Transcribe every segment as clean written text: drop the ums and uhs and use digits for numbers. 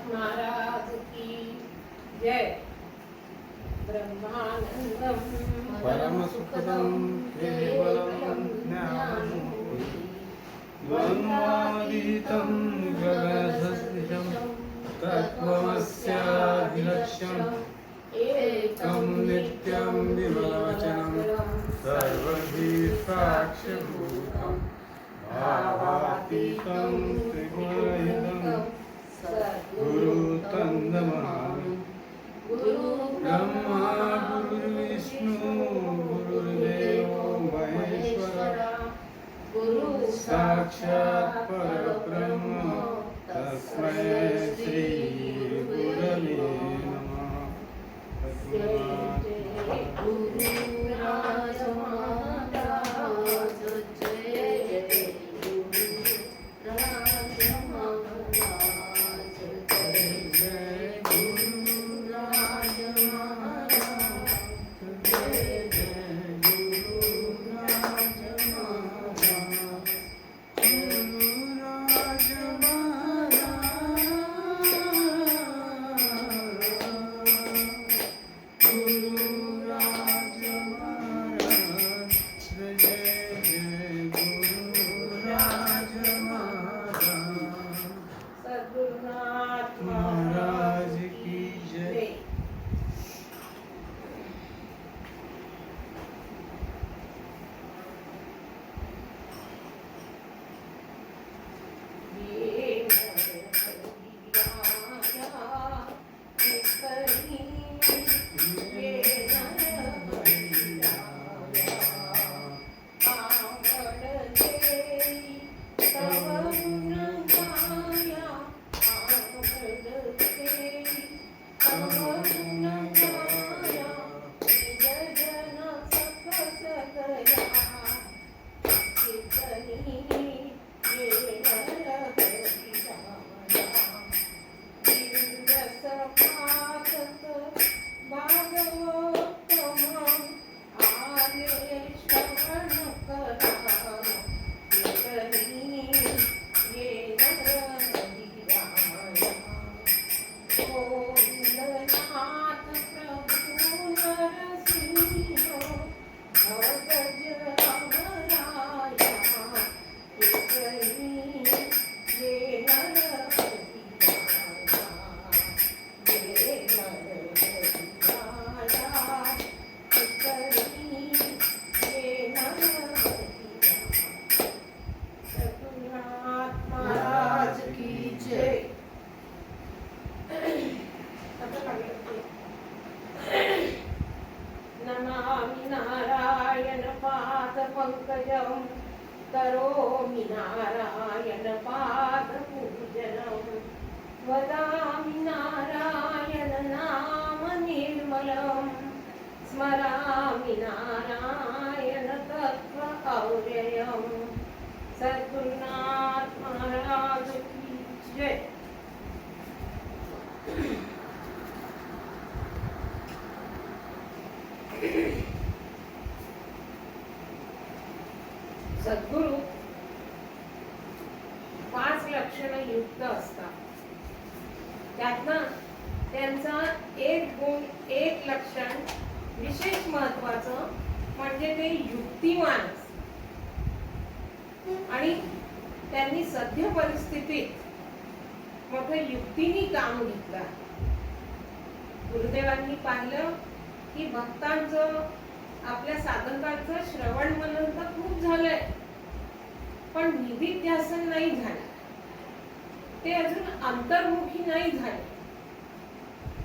महाराज की जय। ब्रह्मानंदं परम सुखदं केवलं ज्ञानमूर्ति द्वन्द्वातीतं जगदसदृशं तत्त्वमस्यादिलक्ष्यम् एकं नित्यं विमलवचनं सर्वधी साक्ष्यभूतं भावातीतं त्रिगुणरहितं गुरुतं नमामि। ब्रह्मा गुरुर्विष्णु गुरुर्देवो महेश्वरः साक्षात् परब्रह्म तस्मै श्री गुरवे नमः। महाराज की जय। नमामि नारायण पाद पंकजं करोमि नारायण पाद पूजनं वदामि नारायण नाम निर्मलं स्मरामि नारायण तत्व अव्ययं। सद्गुरुनाथ महाराज की जय। सद्गुरु 5 लक्षण युक्त असतात। त्यातनं त्यांचा एक गुण, एक लक्षण विशेष महत्वाचं म्हणजे ते युक्तिवान असतात आणि त्यांनी सध्या परिस्थितीत मोठ्या युक्तीने काम घेतलं। गुरुदेवांनी पाहिलं की भक्तांचं, आपल्या साधकांचं श्रवण मनन तर खूप झालंय, पण निधिध्यासन नाही झालं, ते अजून अंतर्मुखी नाही झाले।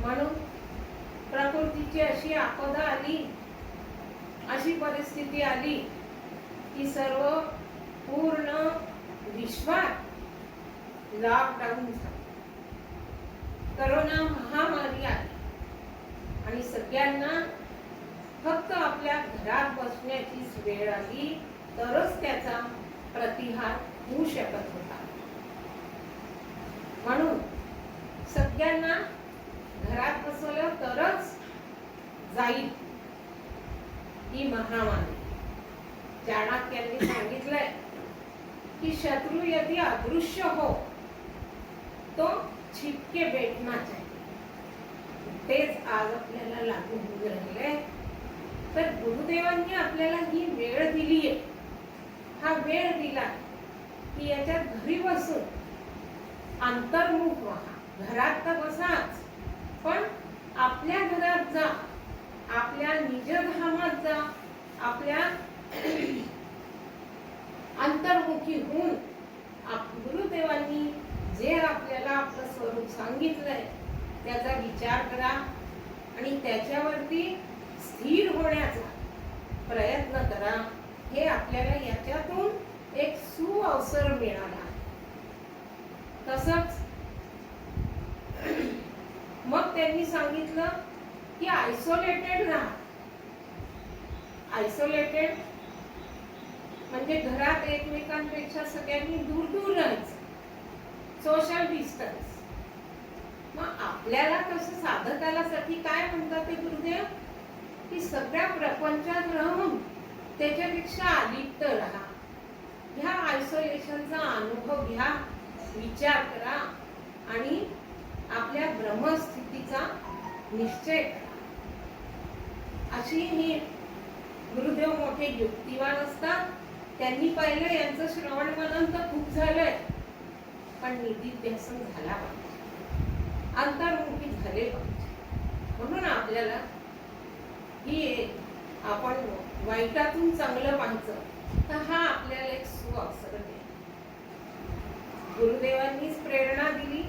म्हणून प्रकृतीची अशी आपदा आली, अशी परिस्थिती आली की सर्व पूर्ण विश्वात लॉकडाऊन झालं, करोना महामारी आली आणि सगळ्यांना फक्त आपल्या घरात बसण्याची वेळ आली तरच त्याचा प्रतिहार होऊ शकत होता। म्हणून सगळ्यांना घरात बसवलं तरच जाईल ही महामारी। चाणक्यांनी सांगितलंय की शत्रु यदि अदृश्य हो तो छिपके बैठना चाहिए. तेच आज आपल्याला लागू होऊन राहिले. तर गुरुदेवांनी आपल्याला ही वेळ दिली आहे. हा वेळ दिला की याच्यात घरी बसून अंतर्मुख व्हा. घरात तर बसाच, पण आपल्या घरात जा, आपल्या निजधामात जा, आपल्या अंतर्मुखी होऊन गुरुदेवांनी जे आपल्याला आपलं स्वरूप सांगितलंय त्याचा विचार करा आणि त्याच्यावरती स्थिर होण्याचा प्रयत्न करा. हे आपल्याला याच्यातून एक सुअवसर मिळाला. तसंच मग त्यांनी सांगितलं की आयसोलेटेड राहा. आयसोलेटेड म्हणजे घरात एकमेकांपेक्षा सगळ्यांनी दूर दूर राहायचं, सोशल डिस्टन्स. मग आपल्याला कसं साधकासाठी काय म्हणतात ते गुरुदेव, की सगळ्या प्रपंचात राहून त्याच्यापेक्षा अलिप्त राहा. ह्या आयसोलेशनचा अनुभव घ्या, विचार करा आणि आपल्या ब्रह्मस्थितीचा निश्चय करा. अशी ही गुरुदेव मोठे युक्तिवान असतात. त्यांनी पाहिलं यांचं श्रवण मनन तर खूप झालंय, पण निधिध्यासन झाला पाहिजे, अंतर्मुखी झाले पाहिजे. म्हणून आपल्याला ही आपण वाईटातून चांगलं पाहायचं, तर हा आपल्याला एक सुअवसर आहे. गुरुदेवांनीच प्रेरणा दिली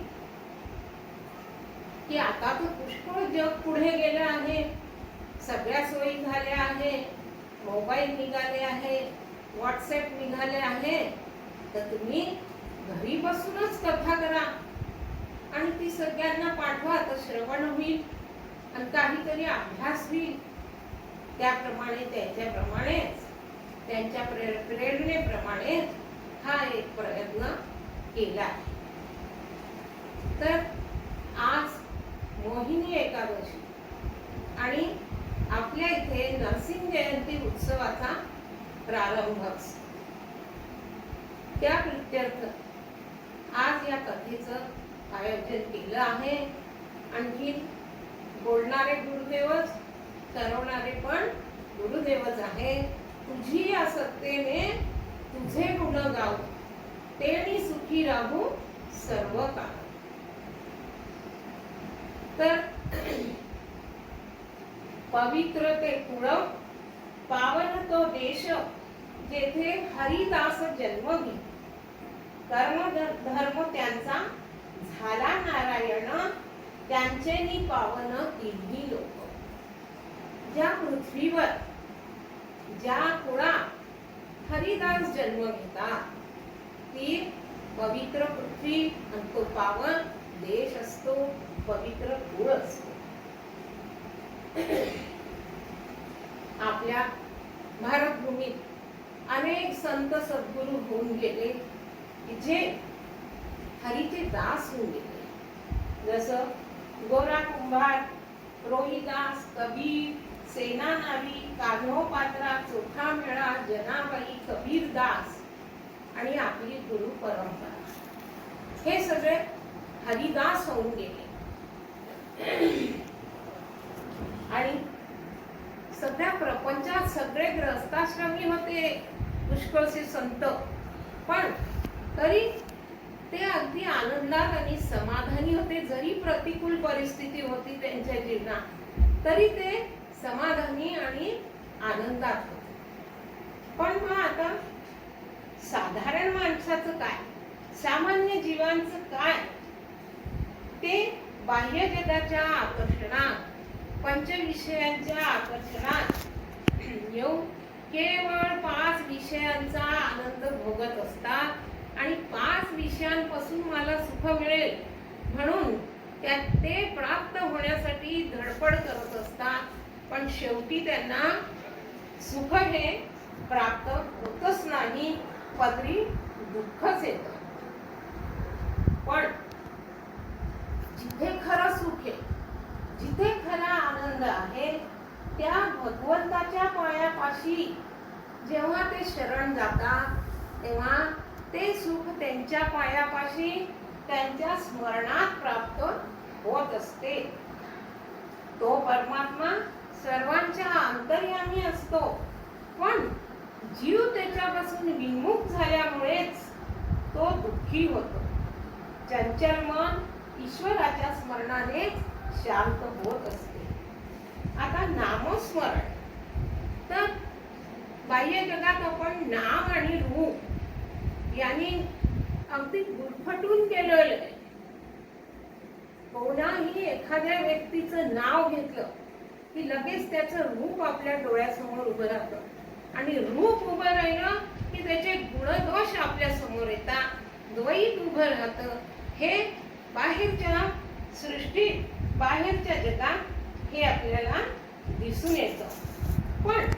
की आता तर पुष्कळ जग पुढे गेलं आहे, सगळ्या सोयी झाल्या आहे, मोबाईल निघाले आहे, व्हॉट्सअप निघाले आहे, तर तुम्ही घरी बसूनच कथा करा आणि ती सगळ्यांना पाठवा. तर श्रवण होईल आणि काहीतरी अभ्यास होईल. त्याप्रमाणे त्याच्याप्रमाणेच त्यांच्या प्रेरणेप्रमाणे हा एक प्रयत्न केला. तर आज मोहिनी एकादशी आणि आपल्या इथे नरसिंह जयंती उत्सवाचा प्रारंभ असतो. त्या प्रित्यर्थ आज या कथेचं आयोजन केलं आहे. आणखी बोलणारे गुरुदेवच, ठरवणारे पण गुरुदेवच आहे. तुझी या सत्तेने तुझे गुण गाऊ, तेणी सुखी राहू सर्व काळ. तर पवित्र ते कुळ, पावन तो देश, जेथे हरिदास जन्मवी. कर्म धर्म त्यांचा झाला नारायण, त्यांचेनी पावन तिन्ही लोक. ज्या पृथ्वीवर ज्या कुळात हरिदास जन्म घेतात ती पवित्र पृथ्वी आणि तो पावन देश असतो, पवित्र कुळ असतो. आपल्या भारतभूमीत अनेक संत सद्गुरू होऊन गेले जे हरीचे दास होऊन गेले. जसं गोरा कुंभार, रोहिदास, कबीर, सेनानावी, कान्होपात्रा, चोखामेळा, जनाबाई, कबीरदास आणि आपली गुरु परंपरा, हे सगळे हरिदास होऊन गेले. आणि सगळ्या प्रपंचात सगळे ग्रस्ताश्रमी होते, पुष्कळसे संत, पण तरी ते अगदी आनंदात आणि समाधानी होते. जरी प्रतिकूल परिस्थिती होती त्यांच्या जीवनात तरी ते समाधानी आणि आनंदात होते. पण मग आता साधारण माणसाचं काय, सामान्य जीवांचं काय, ते बाह्य जगाच्या आकर्षणात, पंचविषयांच्या आकर्षणात येऊन केवळ 5 विषयांचा आनंद भोगत असतात आणि 5 विषयांपासून मला सुख मिळेल म्हणून ते प्राप्त होण्यासाठी धडपड करत असतात. पण शेवटी त्यांना सुख हे प्राप्त होतच नाही, पदरी दुःखच येतं. पण जिथे खरं सुख आहे, जिथे खरा आनंद आहे, त्या भगवंताच्या पायापाशी जेव्हा ते शरण जातात तेव्हा ते सुख त्यांच्या पायापाशी त्यांच्या स्मरणात प्राप्त होत असते. तो परमात्मा सर्वांच्या अंतर्यामी असतो, पण जीव त्याच्यापासून विमुख झाल्यामुळेच तो दुःखी होतो. चंचल मन ईश्वराच्या स्मरणाने शांत होत असते. आता नामस्मरण, तर बाह्य जगात आपण नाम आणि रूप यांनी अगदी गुरफटून केलेलं आहे. कोणाही एखाद्या व्यक्तीचं नाव घेतलं की लगेच त्याचं रूप आपल्या डोळ्यासमोर उभं राहतं आणि रूप उभं राहिलं की त्याचे गुणदोष आपल्या समोर येतात, द्वैत उभं राहतं. हे बाहेरच्या सृष्टीत, बाहेरच्या जगात हे आपल्याला दिसून येतं. पण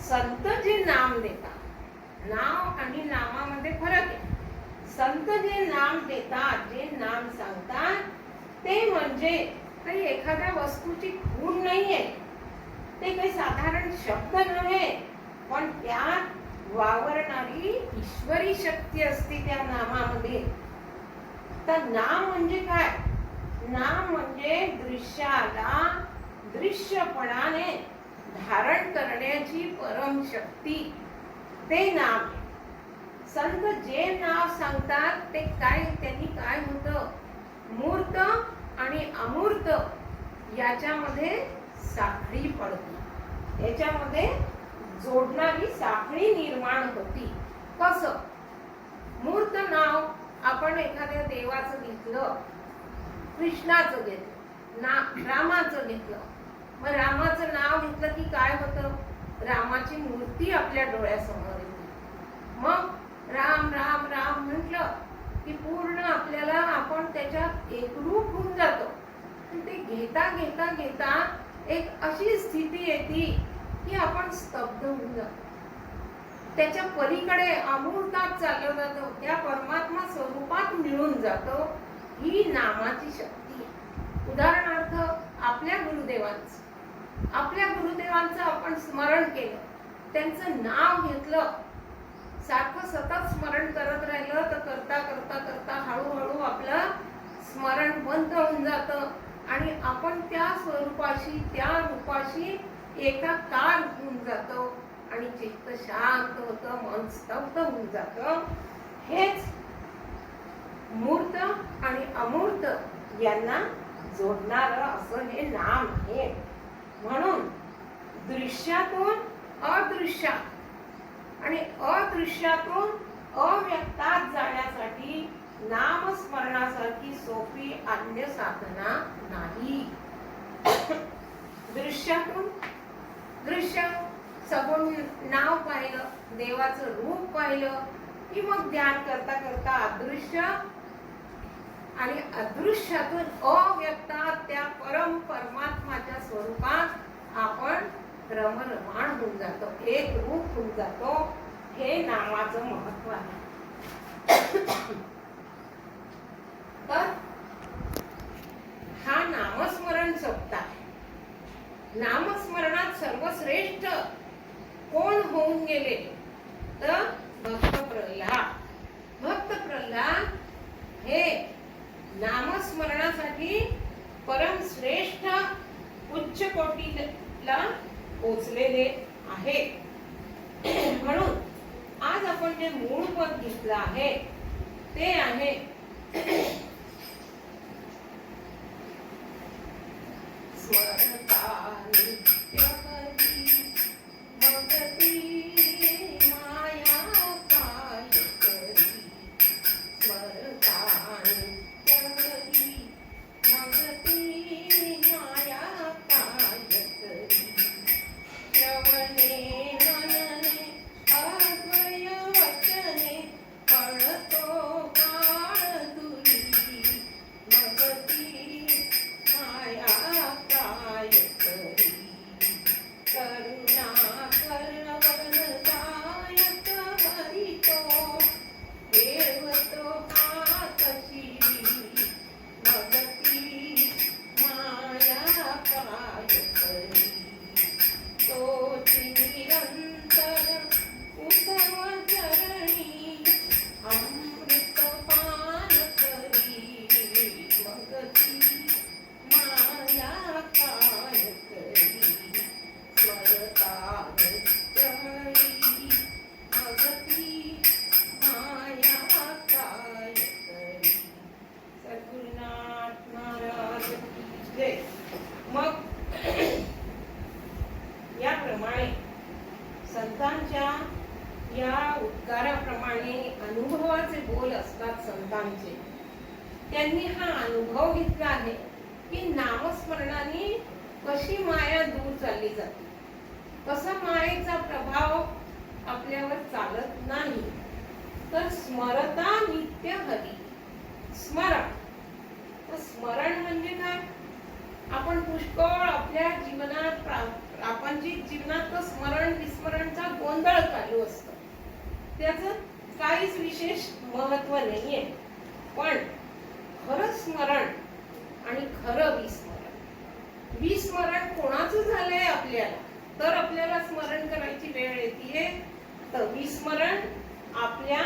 संत जे नाम देतात, नाव आणि नामामध्ये फरक आहे. संत जे नाम देतात, जे नाम सांगतात, ते म्हणजे काही एखाद्या वस्तूची खूण नाहीये, ते काही साधारण शब्द नव्हे, पण त्यात वावरणारी ईश्वरी शक्ती असते त्या नामामध्ये. तर नाम म्हणजे काय? नाम म्हणजे दृश्याला दृश्यपणाने धारण करण्याची परम शक्ती, ते नाम. संत जे नाव सांगतात ते काय, त्यांनी काय होतं, मूर्त आणि अमूर्त याच्यामध्ये साखळी पडते, याच्यामध्ये जोडणारी साखळी निर्माण होती. कसं? मूर्त नाव आपण एखाद्या देवाचं घेतलं, कृष्णाचं घेतलं, रामाचं घेतलं. मग रामाचं नाव घेतलं की काय होतं? रामाची मूर्ती आपल्या डोळ्यासमोर येते. मग राम राम राम म्हटलं की पूर्ण आपल्याला आपण त्याच्यात एकरूप होऊन जातो. ते घेता घेता घेता एक अशी स्थिती येते की आपण स्तब्ध होऊन जातो, त्याच्या पलीकडे अमूर्तात चाललो जातो, त्या परमात्मा स्वरूपात मिळून जातो. ही नामाची शक्ती. उदाहरणार्थ आपल्या गुरुदेवांचं आपण स्मरण केलं, त्यांचं नाव घेतलं, सारखं सतत स्मरण करत राहिलं तर करता करता करता हळूहळू आपलं स्मरण बंद होऊन जातं आणि आपण त्या स्वरूपाशी, त्या रूपाशी एकाकार होऊन जातो आणि चित्त शांत होतं, मन स्तब्ध होऊन जातं. हेच मूर्त आणि अमूर्त यांना जोडणारं असं हे नाम आहे. म्हणून दृश्यातून अदृश्यात आणि अदृश्यातून अव्यक्तात जाण्यासाठी नामस्मरणासारखी सोपी अन्य साधना नाही. दृश्यातून दृश्य, सगुण नाव पाहिलं, देवाचं रूप पाहिलं की मग ध्यान करता करता अदृश्य आणि अदृश्यातून अव्यक्तात त्या परम परमात्माच्या स्वरूपात आपण रमरमाण होऊन जातो, एक रूप होऊन जातो. हे नामाचं महत्व आहे. तर हा नामस्मरण सोपता आहे. नामस्मरणात सर्वश्रेष्ठ कोण होऊन गेले तर भक्त प्रल्हाद. भक्त प्रल्हाद हे नामस्मरणासाठी परम श्रेष्ठ उच्च कोटीला पोचलेले आहे. म्हणून आज आपण जे मूळ पद घेतलं आहे ते आहे स्मरता नित्य करी मगती माया काय करी. स्मरता नित्य करी मगती माया काय करी. श्रवणे मनने अद्वय वचने कळतो काळ तुरी. भक्तांचे. त्यांनी हा अनुभव घेतला आहे की नामस्मरणाने कशी माया दूर चालली जाते, कसा मायेचा प्रभाव आपल्यावर चालत नाही. तर स्मरता नित्य हरी. स्मरण, स्मरण म्हणजे काय? आपण पुष्कळ आपल्या जीवनात प्रापंचिक जीवनात स्मरण विस्मरणचा गोंधळ चालू असतो. त्याचं काहीच विशेष महत्व नाहीये. पण खरं स्मरण आणि खरं विस्मरण, विस्मरण कोणाचं झालंय आपल्याला, तर आपल्याला स्मरण करायची वेळ येते. तर विस्मरण आपल्या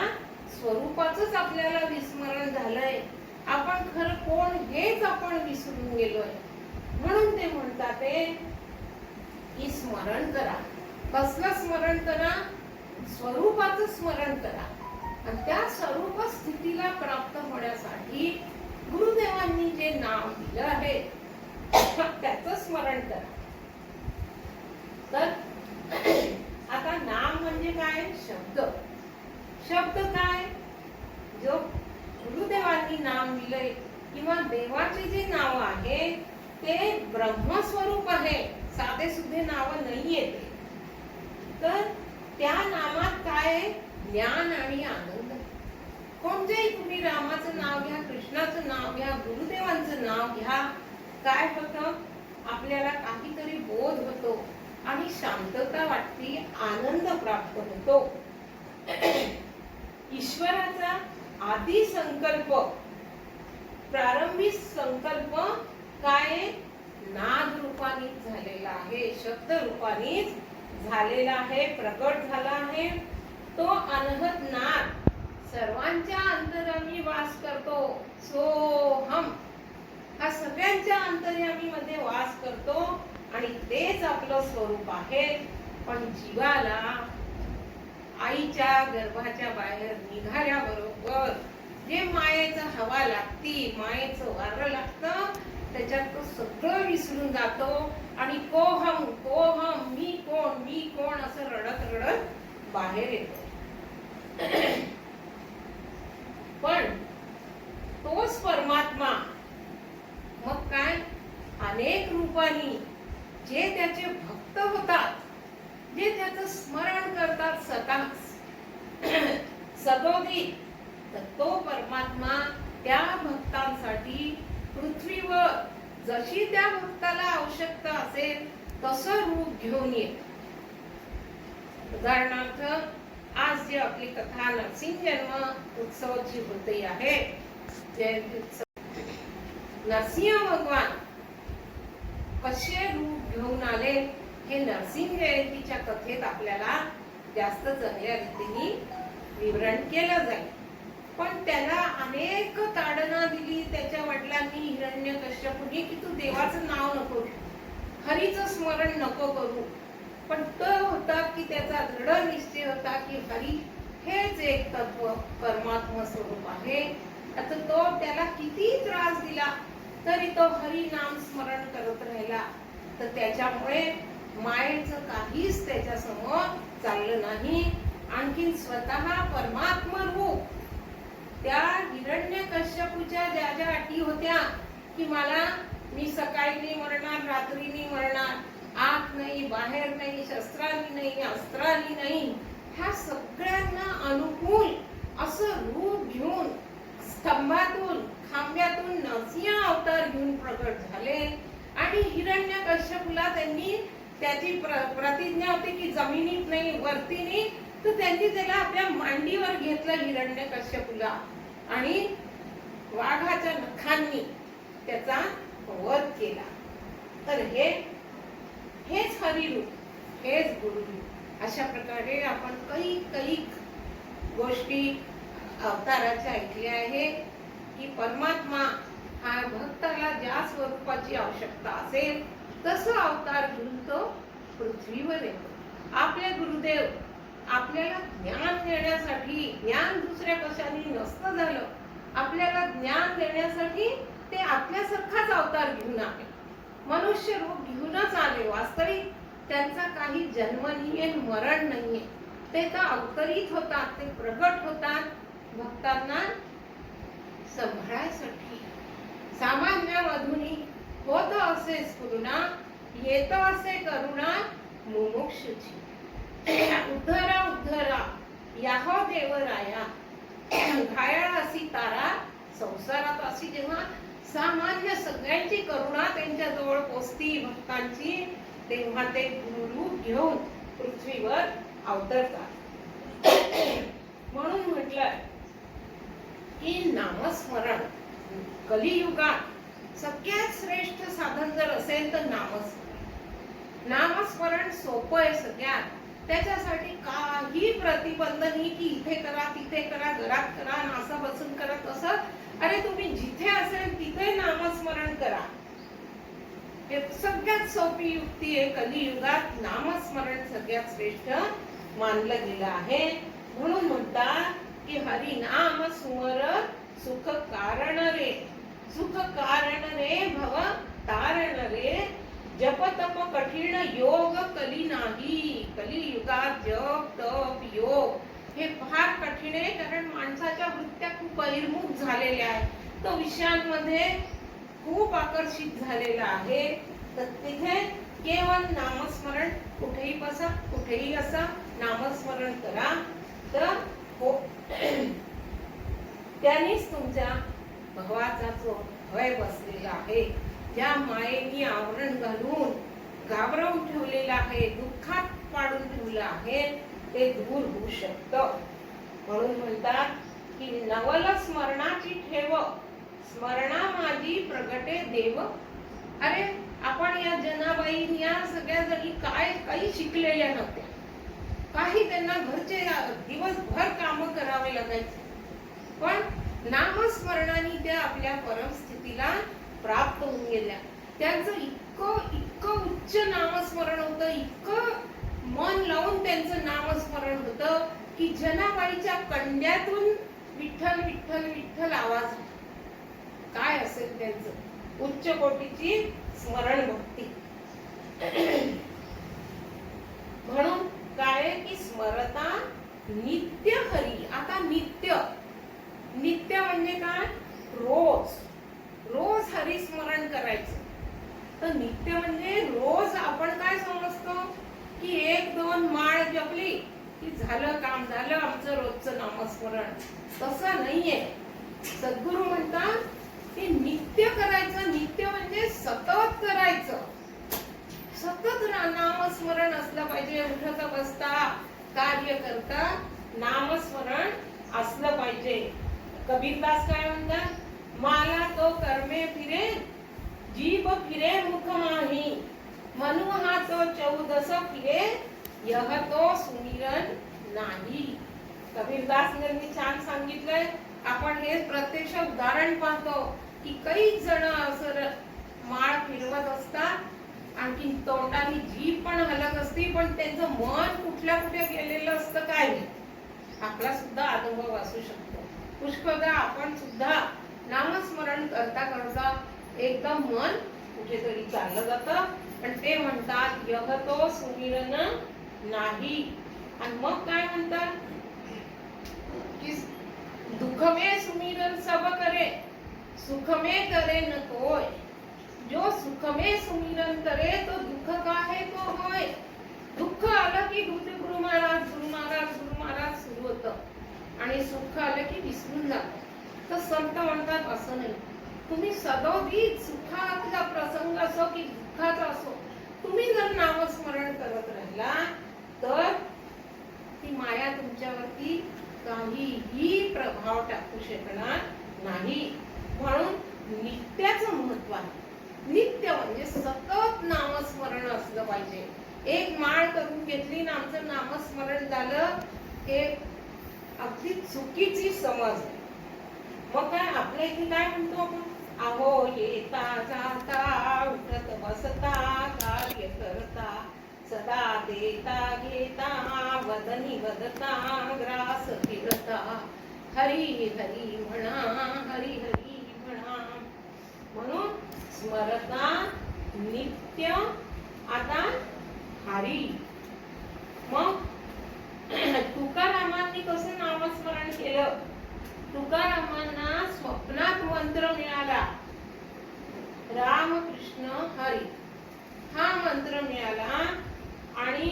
स्वरूपाचंच आपल्याला विस्मरण झालंय. आपण खरं कोण हेच आपण विसरून गेलोय. म्हणून ते म्हणतात की स्मरण करा. कसलं स्मरण करा? स्वरूपाचं स्मरण करा. आणि त्या स्वरूप स्थितीला प्राप्त होण्यासाठी गुरुदेवांनी जे नाव दिलं आहे त्याचं स्मरण करा. तर आता नाम म्हणजे काय? शब्द. शब्द काय? जो गुरुदेवांनी नाम दिलंय किंवा देवाचे जे नाव आहे ते ब्रह्मस्वरूप आहे, साधे सुधे नाव नाहीये ते. तर त्या नामात काय? ज्ञान आणि आनंद. कोणतेही तुम्ही रामाचं नाव घ्या, कृष्णाचं नाव घ्या, गुरुदेवांचं नाव घ्या, काय होतं? आपल्याला काहीतरी बोध होतो आणि शांतता वाटते, आनंद प्राप्त होतो. ईश्वराचा आदी संकल्प, प्रारंभी संकल्प काय? नाद रूपानेच झालेला आहे, शब्द रूपानेच झालेला आहे, प्रकट झाला आहे. तो अनहद नाद सर्वांच्या अंतर्यामी वास करतो. सोहम हा सगळ्यांच्या अंतर्यामी मध्ये वास करतो आणि तेच आपलं स्वरूप आहे. पण जीवाला आईच्या गर्भाच्या बाहेर निघाल्याबरोबर जे मायेचं हवा लागती, मायेचं वारं लागतं, त्याच्यात तो सगळं विसरून जातो आणि कोहम कोहम, मी कोण मी कोण असं रडत रडत बाहेर येतो. पण तोच परमात्मा मग काय? अनेक रूपांनी जे त्याचे भक्त होतात, जे त्याचं स्मरण करतात सदोदित, तर तो परमात्मा त्या भक्तांसाठी पृथ्वीवर जशी त्या भक्ताला आवश्यकता असेल तसं रूप घेऊन येत. उदाहरणार्थ आज जे आपली कथा नरसिंह जन्म उत्सवाची होते आहे, जयंती उत्सव, नरसिंह भगवान कसे रूप घेऊन आले हे नरसिंह जयंतीच्या कथेत आपल्याला जास्त चांगल्या रीतीने विवरण केलं जाईल. पण त्याला अनेक ताडना दिली त्याच्या वडिलांनी, हिरण्यकश्यपूने, की तू देवाचं नाव नको घेऊ, हरीचं स्मरण नको करू. पण तो होता की त्याचा दृढ निश्चय होता की हरी हेच एक तत्व परमात्मा स्वरूप आहे. आता तो त्याला किती त्रास दिला तरी तो हरी नाम स्मरण करत राहिला. तर त्याच्यामुळे मायेचं काहीच त्याच्या समोर चाललं नाही. आणखीन स्वतः परमात्मा रूप त्या हिरण्यकश्यपूच्या ज्या ज्या अटी होत्या की मी सकाळी नाही मरणार, रात्री नाही मरणार, आत नाही, बाहेर नाही, शस्त्रांनी नाही, अस्त्रांनी नाही, ह्या सगळ्यांना अनुकूल असं रूप घेऊन स्तंभातून, खांब्यातून नरसिंह अवतार घेऊन प्रकट झाले. आणि हिरण्यकश्यपूला त्यांनी त्याची प्रतिज्ञा होती की जमिनीत नाही, वरती नाही, तर त्यांनी त्याला आपल्या मांडीवर घेतलं हिरण्यकश्यपूला आणि वाघाच्या नखांनी त्याचा वध केला. तर हेच हरिरूप, हेच गुरुरूप. अशा प्रकारे आपण काही गोष्टी अवताराच्या ऐकल्या आहे की परमात्मा हा भक्ताला ज्या स्वरूपाची आवश्यकता असेल तसं अवतार घेऊन तो पृथ्वीवर येतो. आपले गुरुदेव आपल्याला ज्ञान देण्यासाठी, ज्ञान दुसऱ्या कशाने नसतं झालं, आपल्याला ज्ञान देण्यासाठी ते आपल्यासारखाच अवतार घेऊन आले, मनुष्य रूप घेऊनच आले. वास्तविक त्यांचा काही जन्म नाहीये, मरण नाहीये, ते तर अवतरित होतात, ते प्रगट होतात, भक्तांना संभाळायसाठी. सामान्य मधुनी होत असे स्फुरणा, येत असे करुणा मुमुक्षुची. उद्धरा उद्धरा याहो देवराया, घायाळ अशी तारा संसारात. अशी जेव्हा सामान्य सगळ्यांची करुणा त्यांच्या जवळ पोचती भक्तांची, तेव्हा ते रूप घेऊन पृथ्वीवर अवतरतात. म्हणून म्हटलं की नामस्मरण कलियुगात सगळ्यात श्रेष्ठ साधन जर असेल तर नामस्मरण. नामस्मरण सोपं आहे सगळ्यात. त्याच्यासाठी काही प्रतिबंध नाही की इथे करा तिथे करा घरात करा असं बसून करा तसं. अरे तुम्ही जिथे असेल तिथे नामस्मरण करा. हे सगळ्यात सोपी युक्ती आहे. कलियुगात नामस्मरण सगळ्यात श्रेष्ठ मानलं गेलं आहे. म्हणून म्हणतात की हरी नाम सुमर सुख कारण रे, सुख कारण रे भव तारण रे, जप तप कठीण योग कली नाही. कलियुगात जप तप योग हे फार कठीण आहे, कारण माणसाच्या वृत्त्या खूप बहिर्मुख झालेल्या आहेत. तो विषयांमध्ये खूप आकर्षित झालेला आहे. तर तिथे केवळ नामस्मरण, कुठेही बसा कुठेही असा नामस्मरण करा तर हो. त्यानेच तुमच्या भवाचा जो भय बसलेला आहे, ज्या मायेनी आवरण घालून घाबरवून ठेवलेला आहे, दुःखात पाडून ठेवलं आहे, ते दूर होऊ शकतं. म्हणून म्हणतात की नवल स्मरणाची ठेव, स्मरणा माझी प्रगटे देव. अरे आपण या जनाबाई या सगळ्या जणी काही शिकलेल्या नव्हत्या. काही त्यांना घरचे दिवसभर काम करावे लागायचे, पण नामस्मरणाने त्या आपल्या परमस्थितीला प्राप्त होऊन गेल्या. त्यांचं इतकं उच्च नामस्मरण होतं, इतकं मन लावून त्यांचं नामस्मरण होतं की जनाबाईच्या कंड्यातून विठ्ठल विठ्ठल विठ्ठल आवाज. काय असेल त्यांचं उच्च कोटीची स्मरण भक्ती. म्हणून काय की स्मरता नित्य हरी. आता नित्य, नित्य म्हणजे काय? रोज रोज हरी स्मरण करायचं. तर नित्य म्हणजे रोज आपण काय समजतो की 1-2 माळ जपली की झालं काम झालं आमचं रोजचं नामस्मरण. तसं नाहीये. सद्गुरु म्हणतात की नित्य करायचं. नित्य म्हणजे सतत करायचं. सतत नामस्मरण असलं पाहिजे. उठता बसता कार्य करता नामस्मरण असलं पाहिजे. कबीरदास काय म्हणतात? मला तो कर्मे फिरे जीभ फिरे मुख माही, मनु हा तो 14 फिरे यह तो सुमिरन नाही. कबीरदासने छान सांगितलंय. आपण हे प्रत्यक्ष उदाहरण पाहतो की काही जण असं माळ फिरवत असतात, आणखी तोंडाने जीभ पण हलत असते, पण त्यांचं मन कुठे गेलेलं असतं काय नाही. आपला सुद्धा अनुभव असू शकतो. पुष्कळदा आपण सुद्धा नामस्मरण करता करता एकदम मन कुठेतरी चाललं जातं. पण ते म्हणतात यह तो सुमिरन नाही. आणि मग काय म्हणतात की दुख में सुमिरन सब करे, सुख में करे न कोय. जो सुख में सुमिरन करे तो दुख का है तो होय. दुःख आलं की गुरु महाराज गुरु महाराज गुरु महाराज सुरू होतं, आणि सुख आलं की विसरून जातं. तर संत म्हणतात असं नाही. तुम्ही सदोदी सुखाचा प्रसंग असो की दुःखाचा असो, तुम्ही जर नामस्मरण करत राहिला तर ती माया तुमच्यावरती काहीही प्रभाव टाकू शकणार नाही. म्हणून नित्याचं महत्व आहे. नित्य म्हणजे सतत नामस्मरण असलं पाहिजे. एक माळ करून घेतली ना आमचं नामस्मरण झालं, हे अगदी चुकीची समज आहे. मग काय आपल्या इथे काय म्हणतो आपण? अहो येता जाता उठत बसता कार्य करता, सदा देता घेता वदनी वदता ग्रास फिरता, हरी हरी म्हणा हरी हरी म्हणा. म्हणून स्मरता नित्य. आता हरी. मग तुकारामांनी कसं नामस्मरण केलं तुकारामांना स्वप्नात मंत्र मिळाला, राम कृष्ण हरी हा मंत्र मिळाला. आणि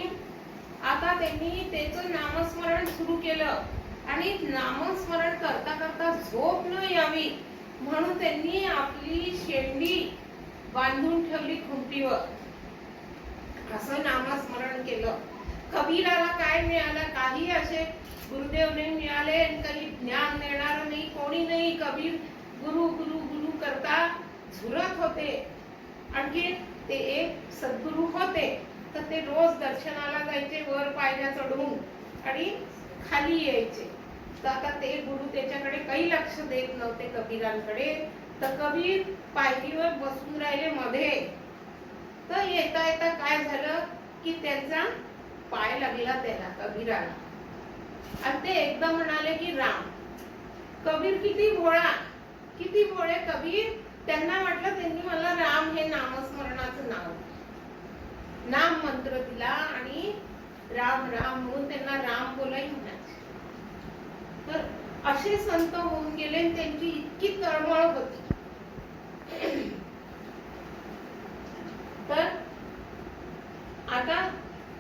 आता त्यांनी त्याचं नामस्मरण सुरू केलं. आणि नामस्मरण करता करता झोप न यावी म्हणून त्यांनी आपली शेंडी बांधून ठेवली खुंटीवर. असं नामस्मरण केलं. कबीराला काय मिळालं? काही असे गुरुदेव नाही मिळाले, काही ज्ञान देणार नाही, कोणी नाही. कबीर गुरु गुरु गुरु करता झुरत होते. आणखी ते एक सद्गुरु होते, तर ते रोज दर्शनाला जायचे, वर पायऱ्या चढून आणि खाली यायचे. तर आता ते गुरु त्याच्याकडे काही लक्ष देत नव्हते कबीरांकडे. तर कबीर पायरीवर बसून राहिले मध्ये. तर येता येता काय झालं की त्यांचा पाय लागला त्याला, कबीराला. आणि ते एकदम म्हणाले की राम. कबीर किती भोळा, किती भोळे कबीर. त्यांना वाटलं त्यांनी मला राम हे नामस्मरणाचं नाव, नाम मंत्र दिला आणि राम राम म्हणून त्यांना राम बोलाई म्हणायचे. तर असे संत होऊन गेले. त्यांची इतकी तळमळ होती. तर आता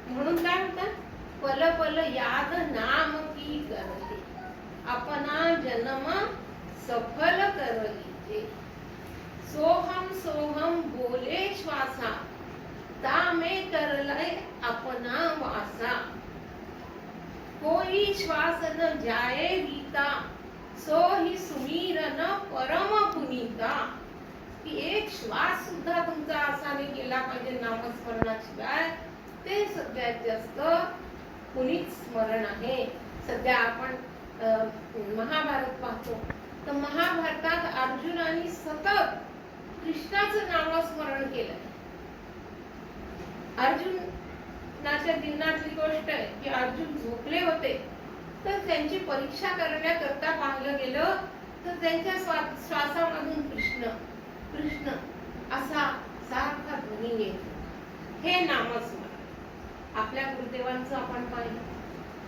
म्हणून काय म्हणतात, पल पल याद नाम की करते, अपना जन्म सफल करलीजे. सोहम सोहम बोले श्वासा, तामे करलय अपना वासा. कोई श्वास न जाए गीता, सो ही सुमीरन परम पुनीता. की एक श्वास सुद्धा तुमचा असा नाही गेला पाहिजे नामस्मरणाशिवाय. ते सगळ्यात जास्त पुनीत स्मरण आहे. सध्या आपण महाभारत पाहतो, तर महाभारतात अर्जुनाने सतत कृष्णाचं नामस्मरण केलं. अर्जुनाच्या दिनातली गोष्ट आहे की अर्जुन झोपले होते. तर त्यांची परीक्षा करण्याकरता पाहिलं गेलं तर त्यांच्या श्वासामधून कृष्ण कृष्ण असा सारखा ध्वनी येतो. हे नामस्मरण आपल्या गुरुदेवांचं आपण पाहिलं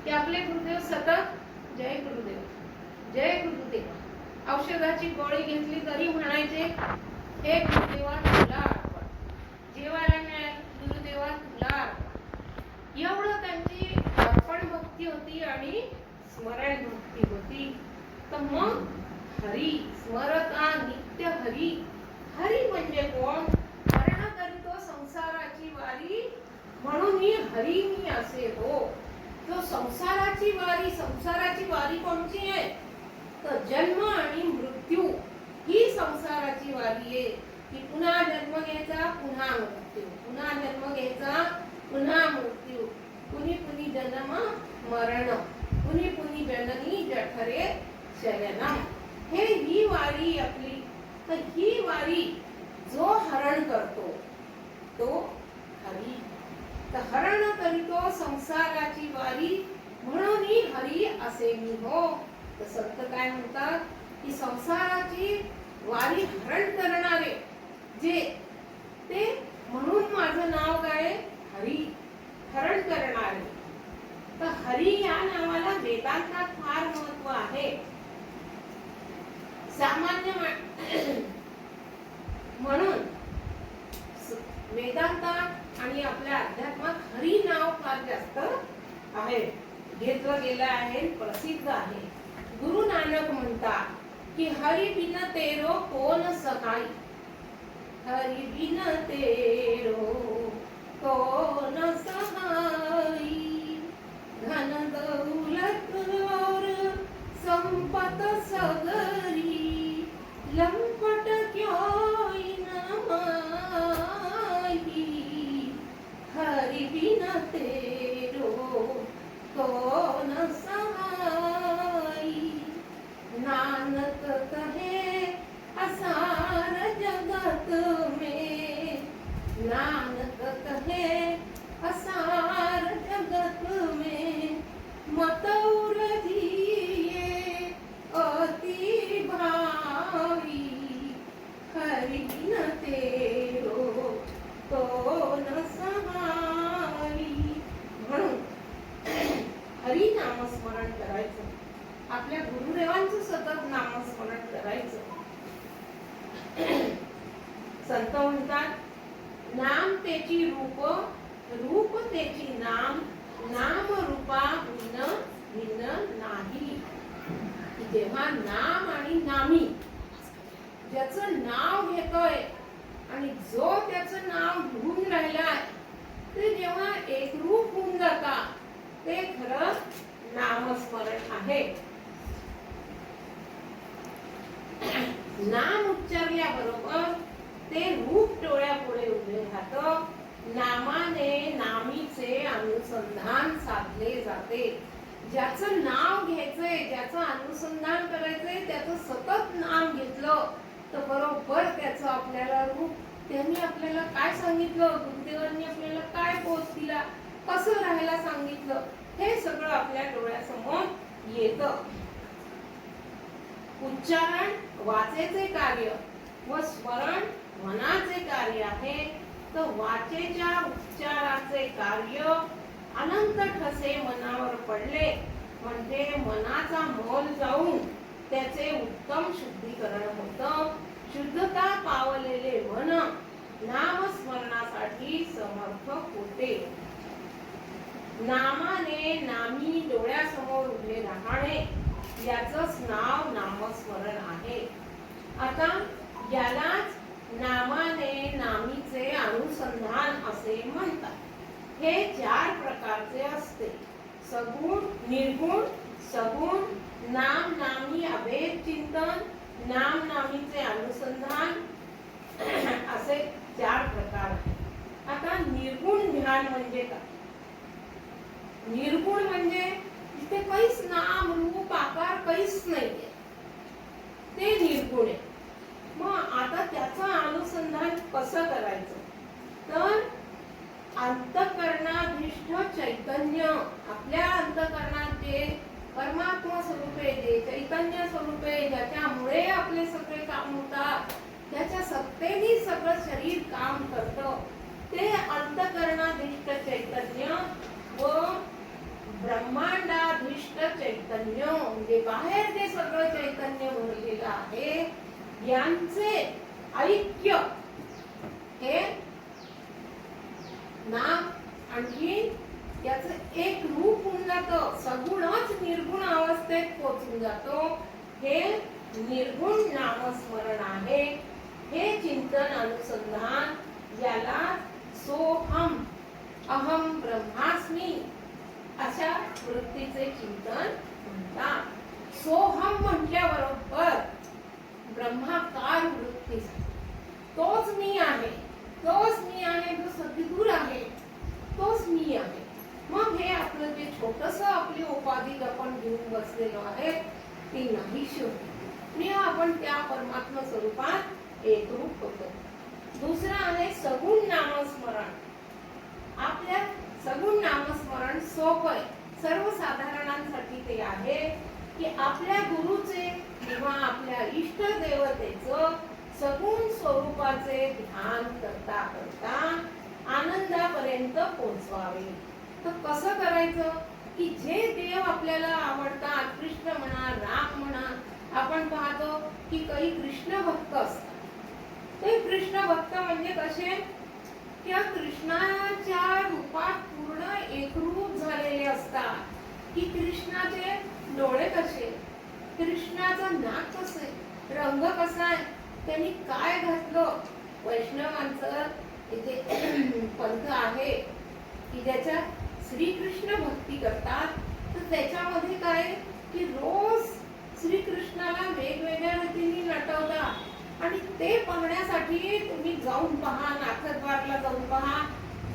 की आपले गुरुदेव सतत जय गुरुदेव जय गुरुदेव. औषधाची गोळी घेतली तरी म्हणायचे हे गुरुदेवा तुला अर्पण. जेवायला मिळालं गुरुदेवा तुला अर्पण. एवढं त्यांची अर्पण भक्ती होती आणि स्मरण भक्ती होती. तर मग हरी स्मरता नित्य हरी. हरी म्हणजे कोण? हरण करीतो संसाराची वारी, म्हणून मी हरी मी असे हो. तो संसाराची वारी कोणची आहे? तर जन्म आणि मृत्यू ही संसाराची वारी आहे. की पुन्हा जन्म घ्यायचा, पुन्हा मृत्यू, पुन्हा जन्म घ्यायचा, पुन्हा मृत्यू, पुनी पुनी जन्म मरण, पुनी पुनी जननी जठरे शयनम. हे ही वारी आपली. तर ही वारी जो हरण करतो तो हरी. तर हरण करीतो संसाराची वारी, म्हणून हरी असे मी हो. तर संत काय म्हणतात की संसाराची वारी हरण करणारे जे ते, म्हणून माझं नाव काय? हरी. हरण करणारे. तर हरी या नावाला वेदांतात फार महत्व आहे. सामान्य म्हणून वेदांतात आणि आपल्या अध्यात्मात हरी नाव फार जास्त आहे, घेतलं गेलं आहे, प्रसिद्ध आहे. गुरु नानक म्हणतात की हरि बिन तेरो कोण सहाय. हरि बिन तेरो कोण सहाय. धन दौलत और संपत सगरी, लंपट क्यों न माही. हरि बिन तेरो कोण सहाय. नानक कहे असार जगत में, नानक कहे असार जगत में. मतौर दिए अति भावी, हरि बिन तेरो कोण सहाय. म्हणून हरी नामस्मरण करायचं. आपल्या गुरुदेवांचं सतत संत म्हणतात, नाम तेची रूप, रूप तेची नाम, नाम रूपा भिन्न भिन्न नाही. जेव्हा नाम आणि नामी ज्याचं नाव घेतोय आणि जो त्याचं नाव घेऊन राहिलाय ते जेव्हा एकरूप होऊन जाता ते खरं नामस्मरण आहे. नाम उच्चारल्याबरोबर ते रूप डोळ्यापुढे उभे राहतं. नामाने नामीचे अनुसंधान साधले जाते. ज्याचं नाव घ्यायचंय, ज्याचं अनुसंधान करायचंय, त्याचं सतत नाम घेतलं तर बरोबर त्याचं आपल्याला रूप. त्यांनी आपल्याला काय सांगितलं, गुरुदेवांनी आपल्याला काय बोध दिला, कसं राहायला सांगितलं, हे सगळं आपल्या डोळ्यासमोर येतं. उच्चारण वाचेचे कार्य व स्मरण मनाचे कार्य आहे. तर वाचेच्या उच्चाराचे कार्य अनंत ठसे मनावर पडले म्हणजे मनाचा मोल जाऊन त्याचे उत्तम शुद्धीकरण होतं. शुद्धता पावलेले मन नामस्मरणासाठी समर्थ होते. नामाने नामी डोळ्यासमोर उभे राहणे याचंच नाव नामस्मरण आहे. आता यालाच नामाने नामीचे अनुसंधान असे म्हणतात. हे 4 प्रकारचे असते: सगुण, निर्गुण, सगुण, नाम नामी अभेद चिंतन, नाम नामीचे अनुसंधान असे 4 प्रकार आहेत. आता निर्गुण ध्यान म्हणजे काय? निर्गुण म्हणजे तिथे काहीच नाम रूप आकार काहीच नाहीये, ते निर्गुण आहे. मग आता त्याचं अनुसंधान कसं करायचं? तर अंतःकरणाधीष्ठ चैतन्य, आपल्या अंतःकरणात जे परमात्मा स्वरूपे, जे चैतन्य स्वरूपे, ज्याच्यामुळे आपले सगळे काम होतात, त्याच्या सत्तेने सगळं शरीर काम करतं, ते अंतःकरणाधीष्ट चैतन्य व ब्रह्मांडाधीष्ट चैतन्य म्हणजे बाहेर जे सगळं चैतन्य भरलेलं आहे यांचे ऐक्य हे नाम. आणखी याचं एक रूप होऊन जातं, सगुणच निर्गुण अवस्थेत पोहोचून जातो. हे निर्गुण नामस्मरण आहे. हे चिंतन अनुसंधान याला सोहम, अहम ब्रह्मास्मी अशा वृत्तीचे चिंतन म्हणतात. सोहम म्हटल्याबरोबर ब्रह्माकार वृत्ती, तोच मी आहे, तोच मी आहे, जो सद्गुरू आहे, तोच मी आहे. मग हे आपलं जे छोटंसं आपली उपाधी आपण घेऊन बसलेलो आहे ती नाहीशी होते. मी आपण त्या परमात्मा स्वरूपात एकरूप होतो. दुसरं आहे सगुण नामस्मरण. आपल्या सगुण नामस्मरण सोपं आहे, सर्वसाधारणांसाठी ते आहे की आपल्या गुरुचे किंवा आपल्या इष्ट देवतेचं सगुण स्वरूपाचे ध्यान करता करता आनंदापर्यंत पोहोचवावे. तर कसं करायचं की जे देव आपल्याला आवडतात, कृष्ण म्हणा, राम म्हणा, आपण पाहतो की काही कृष्ण भक्त असतात. ते कृष्ण भक्त म्हणजे कसे, त्या कृष्णाच्या रूपात पूर्ण एकरूप झालेले असतात. की कृष्णाचे डोळे कसे, कृष्णाचं नाक कसे, रंग कसा आहे, त्यांनी काय घातलं. वैष्णवांचं इथे पंथ आहे की ज्याच्यात श्रीकृष्ण भक्ती करतात. तर त्याच्यामध्ये काय की रोज श्रीकृष्णाला वेगवेगळ्या रीतीने नटवतात आणि ते पाहण्यासाठी तुम्ही जाऊन पहा, नाथद्वारला जाऊन पहा,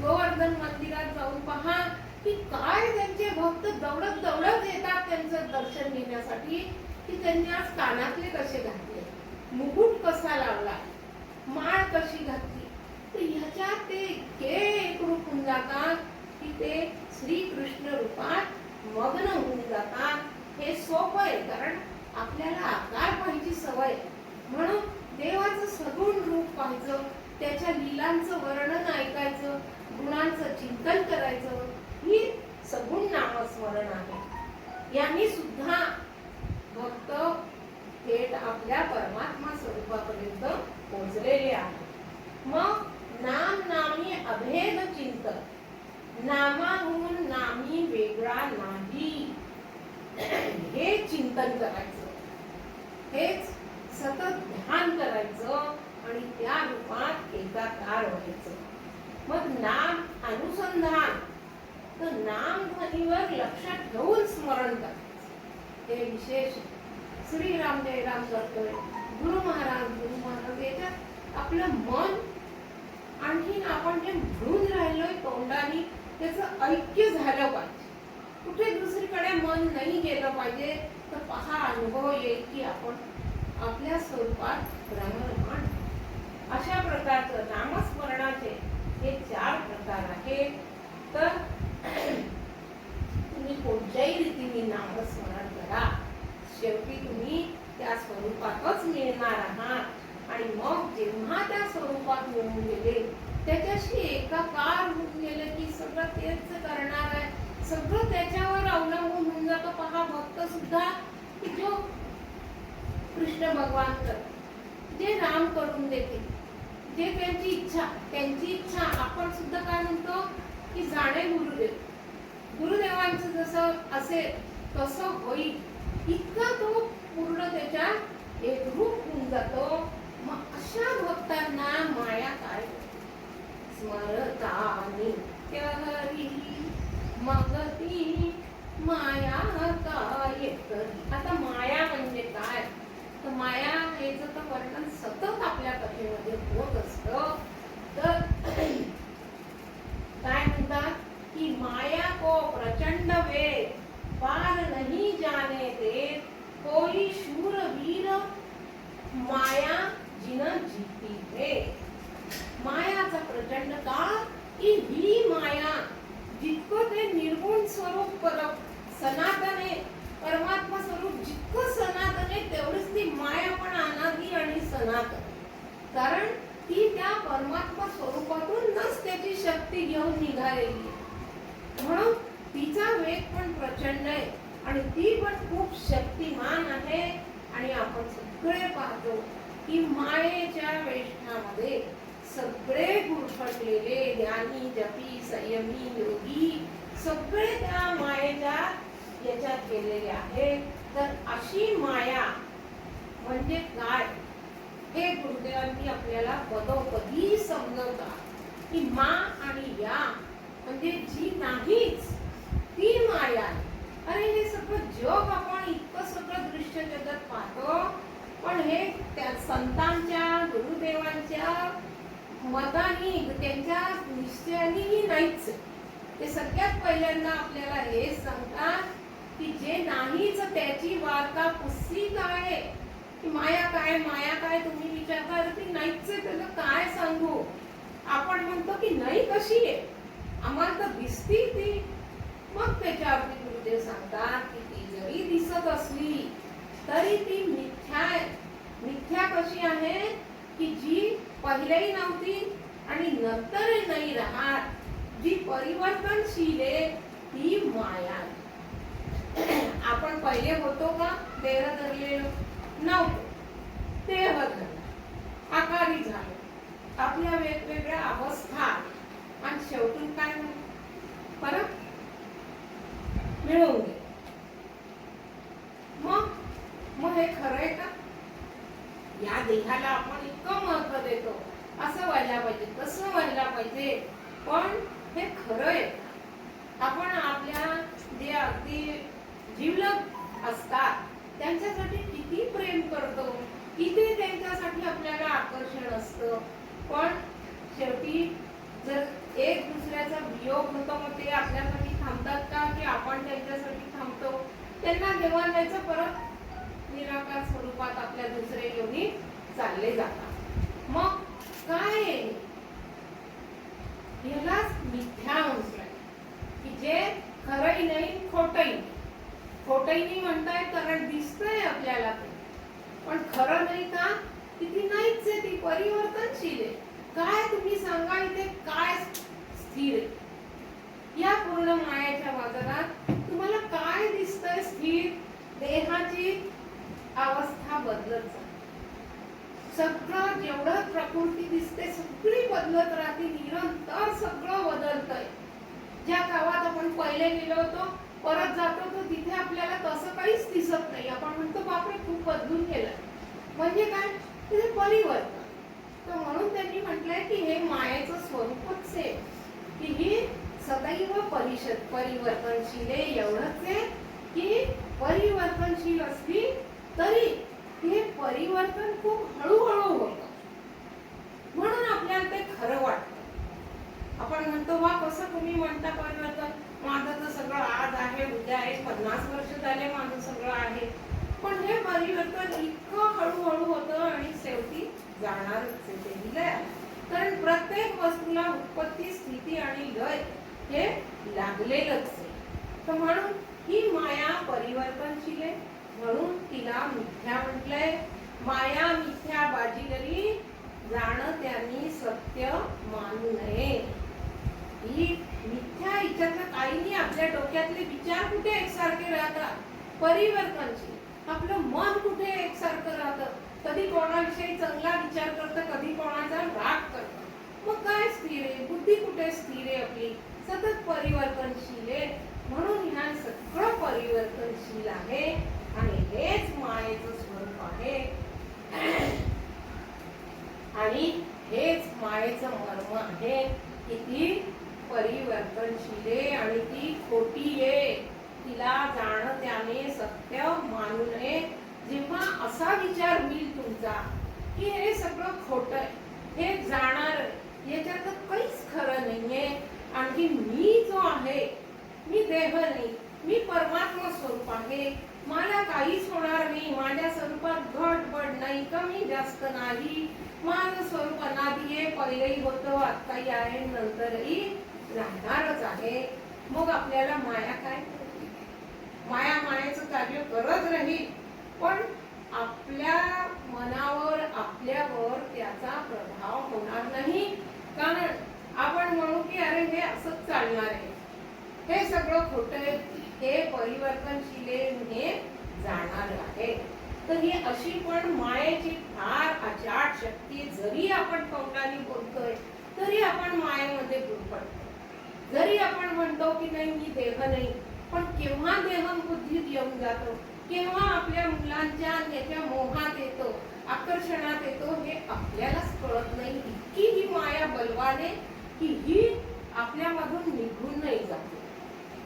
गोवर्धन मंदिरात जाऊन पहा की काय त्यांचे भक्त दौडत दौडत येतात त्यांचं दर्शन घेण्यासाठी. की त्यांनी आज कानातले कसे घातले, मुकुट कसा लावला, माळ कशी घातली. तर ह्याच्यात ते इतके एकरूप होऊन जातात की ते श्रीकृष्ण रूपात मग्न होऊन जातात. हे सोपं आहे कारण आपल्याला आकार पाहायची सवय, म्हणून देवाचं सगुण रूप पाहायचं, त्याच्या लीलांचं वर्णन ऐकायचं, गुणांचं चिंतन करायचं, ही सगुण नामस्मरण आहे. यांनी सुद्धा भक्त थेट आपल्या परमात्मा स्वरूपापर्यंत पोहोचलेले आहेत. मग नाम नामी अभेद चिंतन, नामाहून नामी वेगळा नाही, हे चिंतन करायचं, हेच सतत ध्यान करायचं आणि त्या रूपात एकाकार व्हायचं. मग नाम अनुसंधान, तर नाम ध्वनीवर लक्षात ठेवून स्मरण करायचं, हे विशेष श्रीराम जयराम करतोय गुरु महाराज याच्यात आपलं मन आणखीन आपण जे म्हणून राहिलोय तोंडाने त्याचं ऐक्य झालं पाहिजे. कुठे दुसरीकडे मन नाही गेलं पाहिजे. तर पहा अनुभव येईल की आपण आपल्या स्वरूपात रममान. अशा प्रकारचं नामस्मरणाचे हे 4 प्रकार आहेत. तर तुम्ही कोणत्याही रीतीने नामस्मरण करा, शेवटी तुम्ही त्या स्वरूपातच मिळणार आहात. आणि मग जेव्हा त्या स्वरूपात मिळून गेले, त्याच्याशी एकाकार होऊन गेले की सगळं तेच करणार आहे, सगळं त्याच्यावर अवलंबून होऊन जातं. पहा भक्त सुद्धा की जो कृष्ण भगवान करतात, जे राम करून देते, जे त्यांची इच्छा आपण सुद्धा काय म्हणतो की जाणे गुरुदेव, गुरुदेवांचं जसं असेल तसं होईल, इतका तो पूर्ण त्याच्या एकरूप होऊन जातो. मग अशा भक्तांना माया काय स्मरतानी हरी मग ती माया काय करी. आता माया म्हणजे काय, तर माया याचं तर वर्णन सतत आपल्या कथेमध्ये होत असतं. तर काय म्हणतात की माया को प्रचंड वेग पार नहीं जाने दे, कोई शूरवीर माया जिन जीती है. मायाचा प्रचंड काळ की ही माया जितकं ते निर्गुण स्वरूप सनातन आहे, परमात्मा स्वरूप जितकं सनातन आहे तेवढीच ती माया पण अनादी आणि सनातन. कारण ती त्या परमात्मा स्वरूपातूनच त्याची शक्ती घेऊन निघालेली आहे, म्हणून तिचा वेग पण प्रचंड आहे आणि ती पण खूप शक्तिमान आहे. आणि आपण सगळे पाहतो की मायेच्या वेष्णामध्ये सगळे गुरफटलेले ज्ञानी जपी संयमी योगी सगळे त्या मायेच्या याच्यात गेलेले आहेत. तर अशी माया म्हणजे काय हे गुरुदेवांनी आपल्याला पदोपदी समजवतात की मा आणि या म्हणजे जी नाहीच ती माया आहे. अरे हे सगळं जग आपण इतकं सगळं दृश्य जगत पाहतो, पण हे त्या संतांच्या गुरुदेवांच्या मतानी त्यांच्या निश्चयानेही नाहीच. ते सगळ्यात पहिल्यांदा आपल्याला हे सांगतात की जे नाहीच त्याची वार्ता पुस्ती काय की माया काय, माया काय तुम्ही विचारता, ती नाहीच आहे त्याला काय सांगू. आपण म्हणतो की नाही कशी आहे, आम्हाला तर दिसती ती. मग त्याच्यावरती गुरुदेव सांगतात की ती जरी दिसत असली तरी ती मिथ्या आहे. मिथ्या कशी आहे की जी पहिलेही नव्हती आणि नंतरही नाही राहत, जी परिवर्तनशील आहे ती माया आहे. आपण पहिले होतो का देह धरलेलो नव्हतो, देह धरला आकारी झालो, आपल्या वेगवेगळ्या अवस्था आणि शेवटून काय परत मिळवून घे. मग हे खरं आहे का? या देहाला आपण इतकं महत्व देतो, असं व्हायला पाहिजे तसं व्हायला पाहिजे, पण हे खरं आहे. आपण आपल्या जे अगदी जीवलग असतात त्यांच्यासाठी किती प्रेम करतो, किती त्यांच्यासाठी आपल्याला आकर्षण असतं, पण शेवटी जर एक दुसऱ्याचा वियोग होतो मग ते आपल्यासाठी थांबतात का की आपण त्यांच्यासाठी थांबतो. त्यांना देवाण द्यायचं परत निराकार स्वरूपात आपल्या दुसरे योनी चालले जातात. मग काय यालाच मिथ्या म्हणतात की जे खरंही नाही खोटंही. खोटंही नाही म्हणताय कारण दिसतंय आपल्याला ते, पण खरं नाही का की ती नाहीच आहे, ती परिवर्तनशील आहे. काय तुम्ही सांगा इथे काय स्थिर आहे या पूर्ण मायाच्या बाजारात? तुम्हाला काय दिसतंय स्थिर? देहाची अवस्था बदलत जाते, सगळं जेवढं प्रकृती दिसते सगळी बदलत राहते, निरंतर सगळं बदलतंय. ज्या गावात आपण पहिले गेलो होतो, परत जातो तर तिथे आपल्याला तसं काहीच दिसत नाही. आपण म्हणतो बापरे खूप बदलून गेलं. म्हणजे काय, ते परिवर्तन. तर म्हणून त्यांनी म्हटलंय की हे मायेचं स्वरूपच आहे की ही सदैव परिवर्तनशील आहे. एवढंच आहे की परिवर्तनशील असली तरी हे परिवर्तन खूप हळूहळू होतं, म्हणून आपल्याला ते खरं वाटतं. आपण म्हणतो वा कसं तुम्ही म्हणता परिवर्तन, माझं तर सगळं आज आहे उद्या आहे, 50 वर्ष झाले माझं सगळं आहे. पण हे परिवर्तन इतकं हळूहळू होतं आणि शेवटी जाणारच आहे ते दिलंय. कारण प्रत्येक वस्तूला उत्पत्ती, स्थिती आणि लय हे लागलेलंच आहे. तर म्हणून ही माया परिवर्तनशील आहे, म्हणून तिला मिथ्या म्हटलंय. माया मिथ्या बाजीगरी, जाण त्यांनी सत्य मानू नये. ही मिथ्या, हिच्यातलं काही नाही. आपल्या डोक्यातले विचार कुठे एकसारखे राहतात, परिवर्तनशील. आपलं मन कुठे एकसारखं राहतं, कधी कोणाविषयी चांगला विचार करतं, कधी कोणाचा राग करतं. मग काय स्थिर आहे, बुद्धी कुठे स्थिर आहे आपली, सतत परिवर्तनशील आहे. म्हणून ह्या सगळं परिवर्तनशील आहे आणि हेच मायेचं स्वरूप आहे आणि हेच मायेचं मर्म आहे की ती परिवर्तनशील आहे आणि ती खोटी आहे. तिला जाण त्याने सत्य मानू नये. जेव्हा असा विचार होईल तुमचा की हे सगळं खोटं आहे, हे जाणार आहे, याच्यात काहीच खरं नाहीये, आणखी मी जो आहे, मी देह नाही, मी परमात्मा स्वरूप आहे, मला काहीच होणार नाही, माझ्या स्वरूपात घट बढ नाही, कमी जास्त नाही, माझं स्वरूप अनादी आहे, पहिलेही होतं, आत्ताही आहे, नंतरही राहणारच आहे. मग आपल्याला माया काय करते? माया मायेचं कार्य करत राहील, पण आपल्या मनावर, आपल्यावर त्याचा प्रभाव होणार नाही. कारण आपण म्हणू की अरे हे असंच चालणार आहे, हे सगळं खोटं आहे, हे परिवर्तनशील आहे, हे जाणार आहे. तर ही अशी पण मायेची फार अचाट शक्ती. जरी आपण तोंडाने बोलतोय तरी आपण मायेमध्ये गुरफटतो. जरी आपण म्हणतो की नाही मी देह नाही, पण केव्हा देह बुद्धीत येऊन जातो, केव्हा आपल्या मुलांच्या याच्या मोहात येतो, आकर्षणात येतो, हे आपल्यालाच कळत नाही. इतकी ही माया बलवान आहे की ही आपल्यामधून निघून नाही जाते.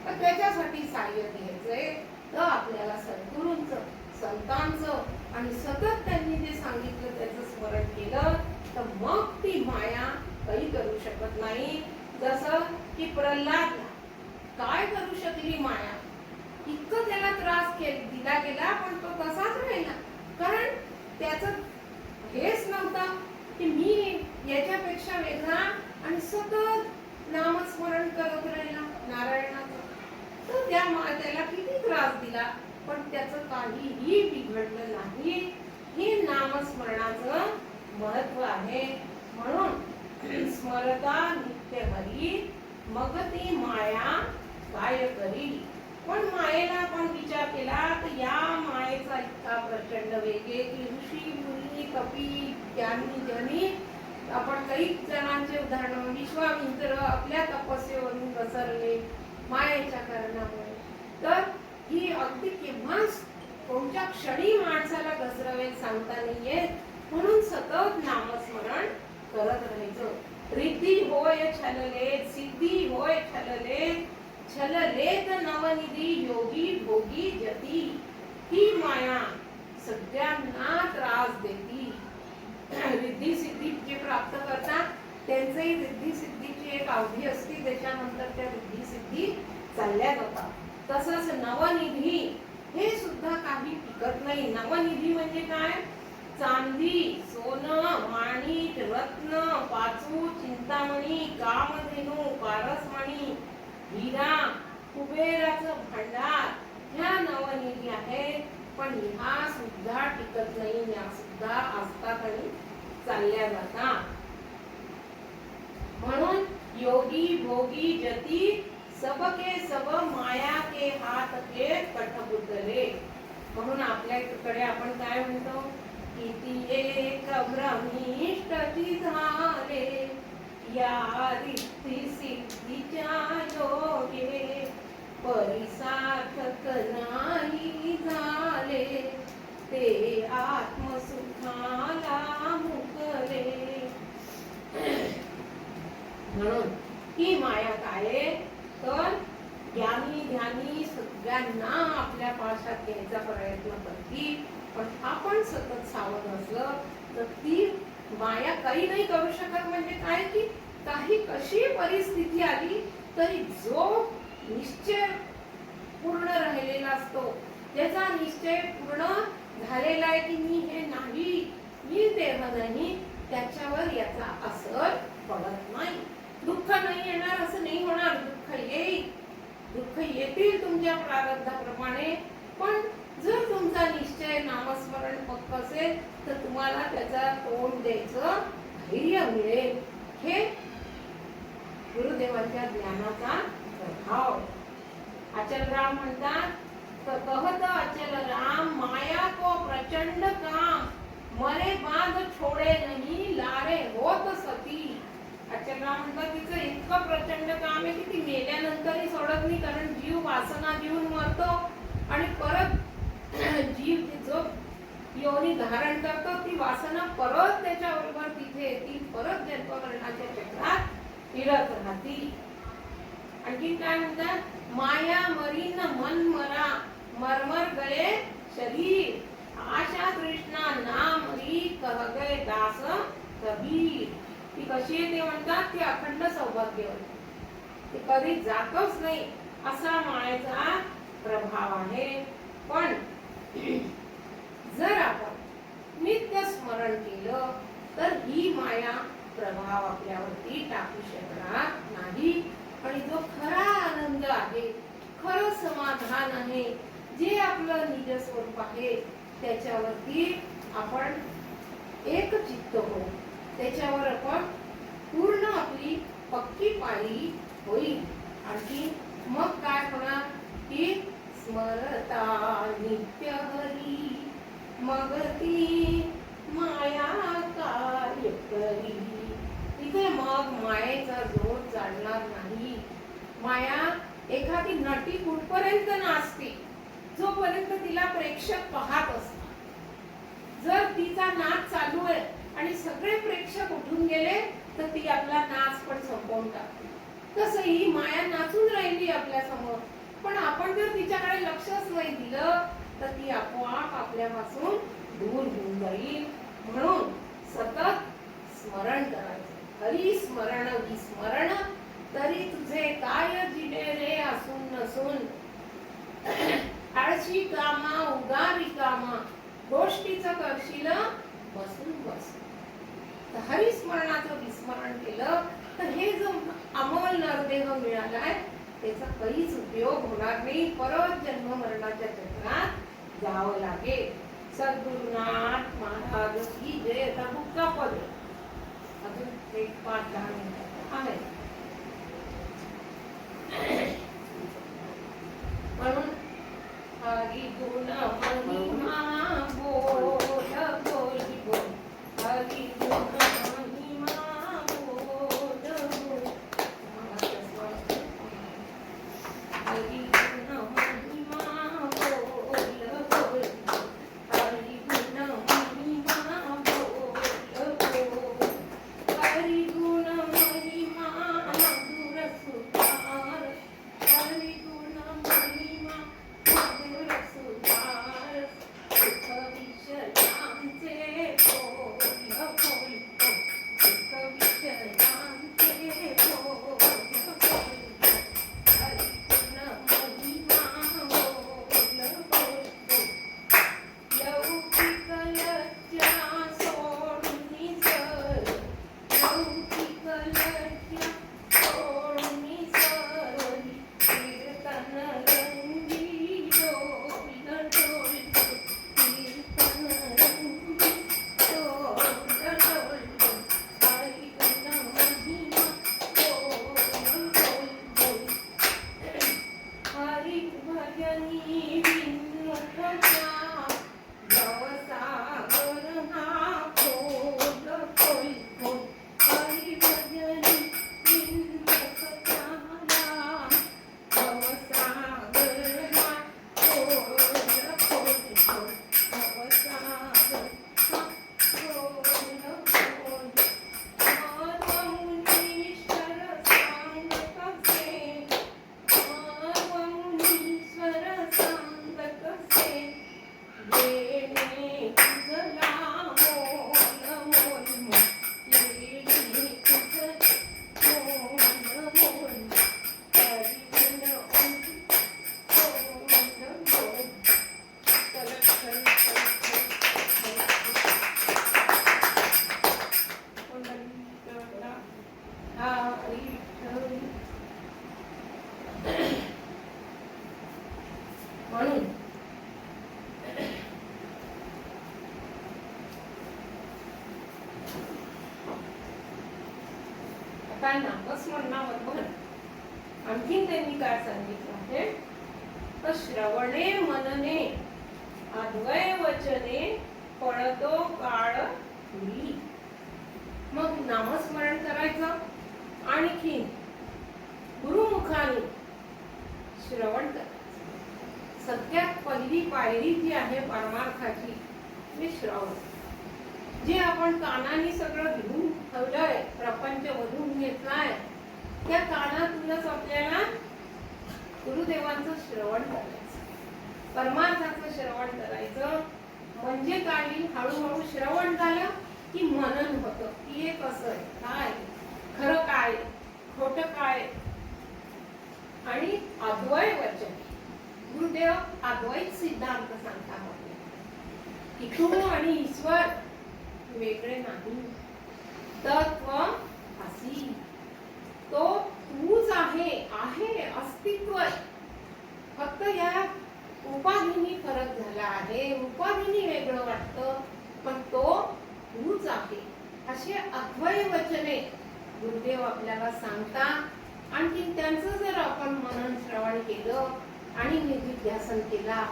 तर त्याच्यासाठी साह्य घ्यायचंय तर आपल्याला सद्गुरूंचं, संतांचं आणि सतत त्यांनी जे सांगितलं त्याचं स्मरण केलं तर मग ती माया काही करू शकत नाही. जसं की प्रल्हादला काय करू शकली माया, इतकं त्याला त्रास दिला गेला पण तो तसाच राहिला. कारण त्याचं हेच नव्हतं की मी याच्यापेक्षा वेगळा, आणि सतत नामस्मरण करत राहिला नारायणाचं. तर त्याला किती त्रास दिला, पण त्याचं काहीही बिघडलं नाही. हे नामस्मरणाचं महत्व आहे. म्हणून स्मरता नित्य हरी, मग ती माया काय करी. पण मायेला आपण विचार केला तर या मायेचा इतका प्रचंड वेग आहे की ऋषी मुनी कपी ज्यांनी आपण काही जणांचे उदाहरण, विश्वामित्र आपल्या तपस्येवरून घसरले मायेच्या कारणामुळे. तर ही अगदी केव्हाच कोणत्या क्षणी माणसाला घसरवेल सांगता नाही येत. म्हणून सतत नामस्मरण करत राहायचं. रिद्धी होय छलले, सिद्धी होय छलले, छललेत नवनिधी योगी भोगी जती. ही माया सगळ्यांना त्रास देती. रिद्धी सिद्धी जे प्राप्त करतात त्यांचेही रिद्धी सिद्धीची एक अवधी असते, त्याच्यानंतर त्या रिद्धी सिद्धी चालल्या जातात. तसंच नवनिधी हे सुद्धा काही टिकत नाही. नवनिधी म्हणजे काय? चांदी, सोनं, माणिक, रत्न, पाचू, चिंतामणी, कामधेनू, पारसमणी, हिरा, कुबेराचं भांडार, ह्या नवनिधी आहेत. पण ह्या सुद्धा टिकत नाही, ह्या सुद्धा असतात आणि चालल्या जातात. म्हणून योगी भोगी जती, सबके सब माया के हात के कटबुद्धले. म्हणून आपल्याकडे आपण काय म्हणतो किती एक भ्रमिष्ट ती झाले या रिद्धी सिद्धीच्या योगे परिसार्थक नाही झाले ते आत्मसुखाला मुकले. म्हणून ही माया काय आहे तर ज्ञानी ध्यानी सगळ्यांना आपल्या पाशात घ्यायचा प्रयत्न करतील, पण आपण सतत सावध असलं तर ती माया काही नाही करू शकत. म्हणजे काय की काही कशी परिस्थिती आली तरी जो निश्चय पूर्ण राहिलेला असतो, ज्याचा निश्चय पूर्ण झालेला आहे की मी हे नाही, मी देह नाही, त्याच्यावर याचा असर पडत नाही. दुःख नाही येणार असं नाही होणार, दुःख येईल, दुःख येतील तुमच्या प्रारब्धाप्रमाणे, पण जर तुमचा निश्चय नामस्मरण पक्क असेल तर तुम्हाला त्याचा तोंड द्यायचं धैर्य मिळेल. हे गुरुदेवांच्या ज्ञानाचा प्रभाव. अचलराम म्हणतात, कहत अचलराम माया को प्रचंड काम मरे बांध छोडे नाही लारे होत सती. अचलराम म्हणतात तिचं इतकं प्रचंड काम आहे की ती मेल्यानंतरही सोडत नाही, कारण जीव वासना जीवन मरतो आणि परत जीव जो योनी धारण करतो ती वासना परत त्याच्याबरोबर तिथे येतील, परत जन्ममरणाच्या चक्रात फिरत राहतील. आणखी काय म्हणतात, माया मरीन मन मरा मरमर गए शरीर आशा कृष्णा नाम री कह गए दास कबीर. ती कशी आहे ते म्हणतात, ती अखंड सौभाग्यवती, ती कधी जातच नाही असा मायेचा प्रभाव आहे. पण जर आपण नित्य स्मरण केलं तर ही माया प्रभाव आपल्यावरती टाकू शकणार नाही. आणि जो खरा आनंद आहे, खरं समाधान आहे, जे आपलं निज स्वरूप आहे, त्याच्यावरती आपण एक चित्त होऊ, त्याच्यावर आपण पूर्ण आपली पक्की पायरी होईल. आणि मग काय होणार की स्मरता नित्य हरी मग ती माया कार्य करी. तिथे मग मायेचा जोर चालणार नाही. माया एखादी नटी कुठपर्यंत नाचते, जोपर्यंत तिला प्रेक्षक पाहत असतात. जर तिचा नाच चालू आहे आणि सगळे प्रेक्षक उठून गेले तर ती आपला नाच पण संपवून टाकते. तसं ही माया नाचून राहिली आपल्या समोर, पण आपण जर तिच्याकडे लक्षच नाही दिलं तर ती आपोआप आपल्यापासून दूर होऊन जाईल. म्हणून सतत स्मरण करायचं. हरी स्मरण विस्मरण तरी तुझे काय जिडे रे असून नसून. आळशी कामा उगारी कामा गोष्टीचं करशील बसून बस. तर हरी स्मरणाचं विस्मरण केलं तर हे जो अमोल नरदेह मिळालाय त्याचा काहीच उपयोग होणार नाही. परत जन्म मरणाच्या चक्रात जावं लागेल. सद्गुरुनाथ महाराज की जय. आता बुक्का पद अजून एक 5-10 मिनिट आहे. म्हणून हरी गुण महिमा बोल बोल बोल. हरी गुण महिमा बोल बोल. हरी गुण महिमा बोल बोल. हरी गुण महिमा बोल बोल. हरी गुण महिमा काय नामस्मरणाबरोबर आणखीन त्यांनी काय सांगितलं आहे, तर श्रवणे मनने अद्वय वचने पळतो काळ तुरी. मग नामस्मरण करायचं, आणखीन गुरुमुखाने श्रवण करायचं. सगळ्यात पहिली पायरी जी आहे परमार्थाची ती श्रवण. जे आपण कानाने सगळं घेऊन ठेवलंय, प्रपंच मधून घेतलाय, त्या कानातूनच आपल्याला गुरुदेवांचं श्रवण करायचं, परमार्थाचं श्रवण करायचं. म्हणजे काही हळूहळू श्रवण झालं की मनन होतं की हे कसं आहे, काय खरं, काय खोटं, काय. आणि अद्वय वचन, गुरुदेव अद्वैत सिद्धांत सांगतात की तू आणि ईश्वर वेगळे नाही, तत्व असी, तो तूच आहे, अस्तित्व आहे. फक्त या उपाधीनी फरक झाला आहे, उपाधीनी वेगळं वाटतं, पण तो तूच आहे. असे अद्वय वचने गुरुदेव आपल्याला सांगतात. आणखी त्यांचं जर आपण मनन श्रवण केलं आणि निधिध्यासन केला,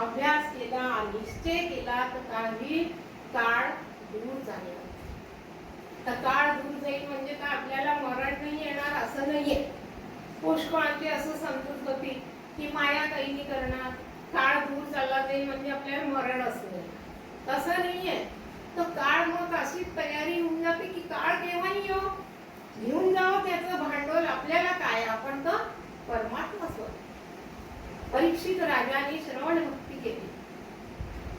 अभ्यास केला, निश्चय केला, तर काही काळ दूर जाईल. तर काळ दूर जाईल म्हणजे काय, आपल्याला मरण नाही येणार असं नाहीये. पुष्कळांची असं समजूत होती की माया काही नाही करणार, काळ दूर चालला जाईल म्हणजे आपल्याला मरण असणार, तसं नाहीये. तो काळ मग अशी तयारी होऊन जाते की काळ केव्हाही येऊ, घेऊन जावं त्याचं भांडवल. आपल्याला काय, आपण तर परमात्मा स्वरूप. परीक्षित राजाने श्रवण भक्ती केली.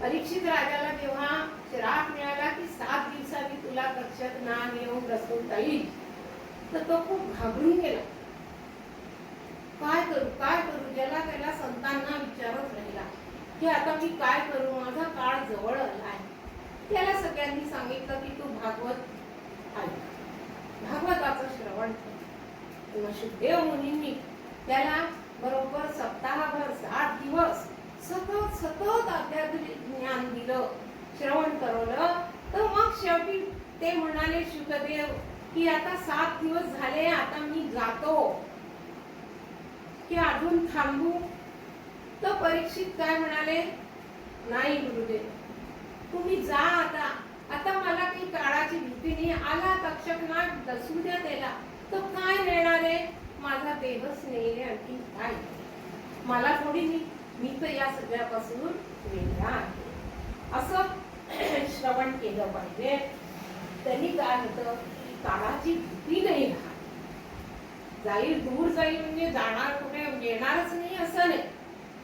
परीक्षित राजाला जेव्हा श्राप मिळाला की 7 दिवसांनी तुला तक्षक नाग येऊन रचून जाईल, तर तो खूप घाबरून गेला. काय करू, काय करू. ज्याला त्याला संतांना विचारत राहिला की आता मी काय करू, माझा काळ जवळ आलाय. त्याला सगळ्यांनी सांगितलं की तू भागवत ऐक, भागवताचं श्रवण कर. वसुदेव मुनींनी त्याला बरोबर सप्ताहभर 7 दिवस सतत आध्यात्मिक ज्ञान दिलं, श्रवण करवलं. तर मग शेवटी ते म्हणाले शुकदेव की आता 7 दिवस झाले, आता मी जातो की अजून थांबू. तर परीक्षित काय म्हणाले, नाही गुरुदेव, तुम्ही जा आता. आता मला काही काळाची भीती नाही. आला तक्षक नाग, दसू द्या त्याला, तर काय मिळणार आहे, माझा देहच नाही, आणखी काय. मला थोडी मी तर या सगळ्यापासून वेगळा आहे. असं श्रवण केलं पाहिजे. त्यांनी काय होतं की काळाची भीती नाही राहत. जाईल, दूर जाईल म्हणजे जाणार, कुठे येणारच नाही असं नाही,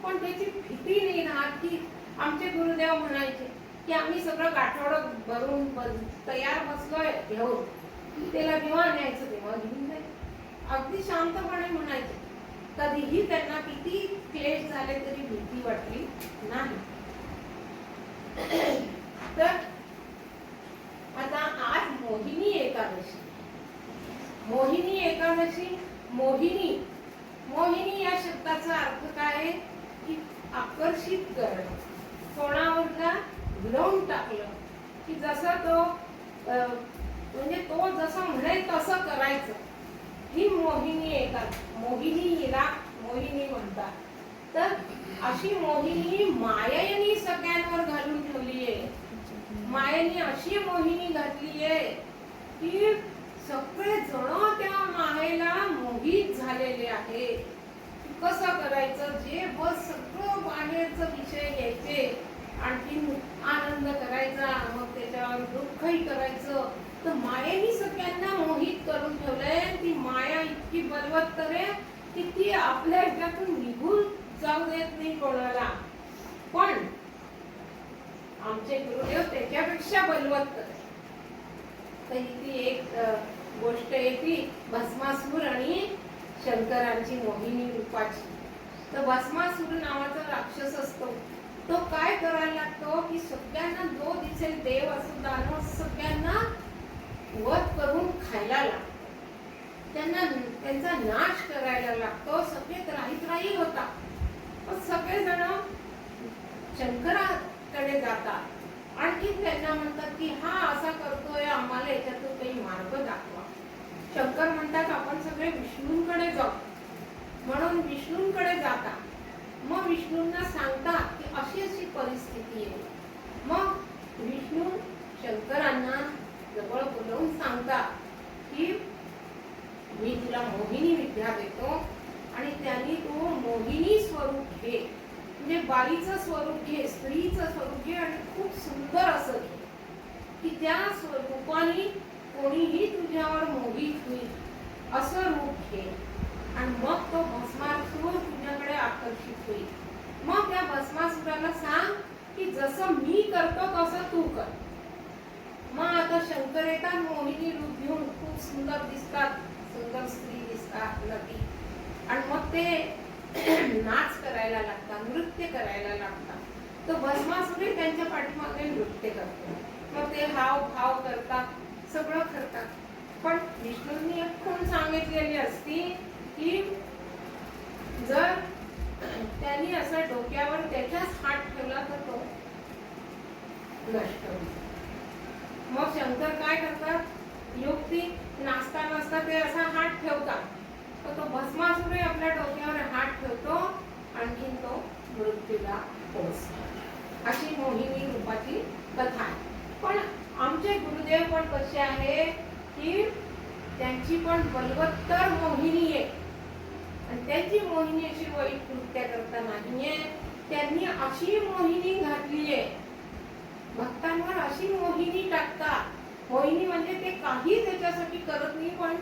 पण त्याची भीती नाही राहत. की आमचे गुरुदेव म्हणायचे की आम्ही सगळं गाठोडं भरून तयार बसलोय घेऊन, त्याला जेव्हा न्यायचं तेव्हा घेऊन जाईल. अगदी शांतपणे म्हणायचे. कधीही त्यांना किती क्लेश झाले तरी भीती वाटली नाही. तर आता आज मोहिनी एकादशी. मोहिनी एकादशी, मोहिनी या शब्दाचा अर्थ काय आहे की आकर्षित करणं, कोणावरला भिडवून टाकलं, की जसं तो म्हणजे तो जसं म्हणेल तसं करायचं. ही मोहिनी एकादशी. मोहिनीला मोहिनी म्हणतात. तर अशी मोहिनी मायेने सगळ्यांवर घालून ठेवली आहे. मायेने अशी मोहिनी घातली आहे की सगळे जण त्या मायेला मोहित झालेले आहे. कसं करायचं, जे बस सगळं बाहेरचं विषय घ्यायचे, आणखी आनंद करायचा, मग त्याच्यावर दुःखही करायचं. तर मायेने सगळ्यांना मोहित करून ठेवलंय. ती माया इतकी बलवत्तर आहे की ती आपल्या ह्याच्यातून निघून जाऊ देत नाही कोणाला. पण आमचे गुरुदेव त्याच्यापेक्षा बलवत्तर आहे. तर ती एक गोष्ट आहे ती भस्मासूर आणि शंकरांची मोहिनी रूपाची. तर भस्मासूर नावाचा राक्षस असतो. तो काय करायला लागतो की सगळ्यांना जो दिसेल देव असो दानव सगळ्यांना वध करून खायला लागतो. त्यांचा नाश करायला लागतो. सगळे त्राही होता. पण सगळेजण शंकराकडे जातात. आणखी त्यांना म्हणतात की हा असा करतोय, आम्हाला याच्यातून काही मार्ग दाखवा. शंकर म्हणतात आपण सगळे विष्णूंकडे जाऊ, म्हणून विष्णूंकडे जाता. मग विष्णूंना सांगतात की अशी अशी परिस्थिती आहे. मग विष्णू शंकरांना जवळ बोलवून सांगतात की मी तुला मोहिनी विद्या देतो आणि त्यांनी तू मोहिनी स्वरूप घे, म्हणजे बाईचं स्वरूप घे, स्त्रीचं स्वरूप घे आणि खूप सुंदर असं घे की त्या स्वरूपाने कोणीही तुझ्यावर मोहित होईल असं रूप घे. आणि मग तो भस्मासुर तुझ्याकडे आकर्षित होईल. मग त्या भस्मासुराला सांग की जसं मी करतो तसं तू कर. मग आता शंकर येतात मोहिनी रूप घेऊन, खूप सुंदर दिसतात, सुंदर स्त्री दिसतात नटी. आणि मग ते नाच करायला लागतात, नृत्य करायला लागतात. तो भस्मासुर त्यांच्या पाठीमागे नृत्य करतो. मग ते हाव भाव करतात, सगळं करतात. पण विष्णूंनी एक खूण सांगितलेली असती की जर त्यांनी असं डोक्यावर त्याच्याच हात ठेवला तर तो नष्ट होईल. मग शंकर काय करतात, युक्ती नाचता नाचता ते असा हात ठेवतात, तर तो भस्मासुर आपल्या डोक्यावर हात ठेवतो, आणखीन तो मृत्यूला पोहोचतो. अशी मोहिनी रूपाची कथा आहे. पण आमचे गुरुदेव पण कसे आहे की त्यांची पण बलवत्तर मोहिनी आहे आणि त्यांची मोहिनी अशी वाईट कृत्य करता नाहीये. त्यांनी अशी मोहिनी घातली आहे, भक्तांवर अशी मोहिनी टाकतात. मोहिनी म्हणजे ते काही त्याच्यासाठी करत नाही, पण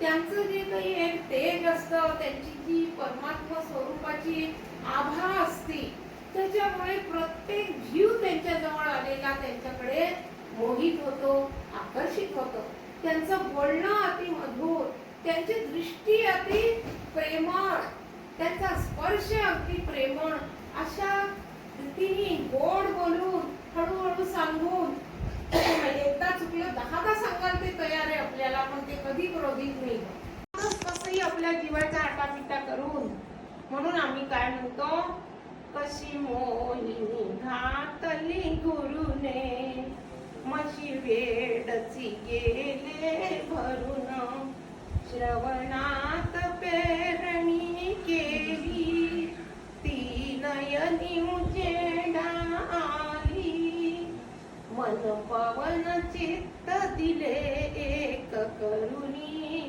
त्यांचं जे काही एक तेज असतं, त्यांची जी परमात्मा स्वरूपाची आभा असते, त्याच्यामुळे प्रत्येक जीव त्यांच्या जवळ आलेला त्यांच्याकडे मोहित होतो, आकर्षित होतो. त्यांचं बोलणं अति मधुर, त्यांची दृष्टी अति प्रेमळ, त्यांचा स्पर्श अगदी प्रेमळ. अशा रीतीने गोड बोलून, हळूहळू सांगून, एकदा चुकलं 10दा सांगायला ते तयार आहे आपल्याला, पण ते कधी क्रोधित नाही. कसंही आपल्या जीवाचा आटापिटा करून. म्हणून आम्ही काय म्हणतो, कशी मोहिनी घातली गुरुने, मशी वेडची गेले भरून, श्रवणात पेरणी केली, ती नयनी उजेडा आली, मन पवन चित्त दिले एक करुणी,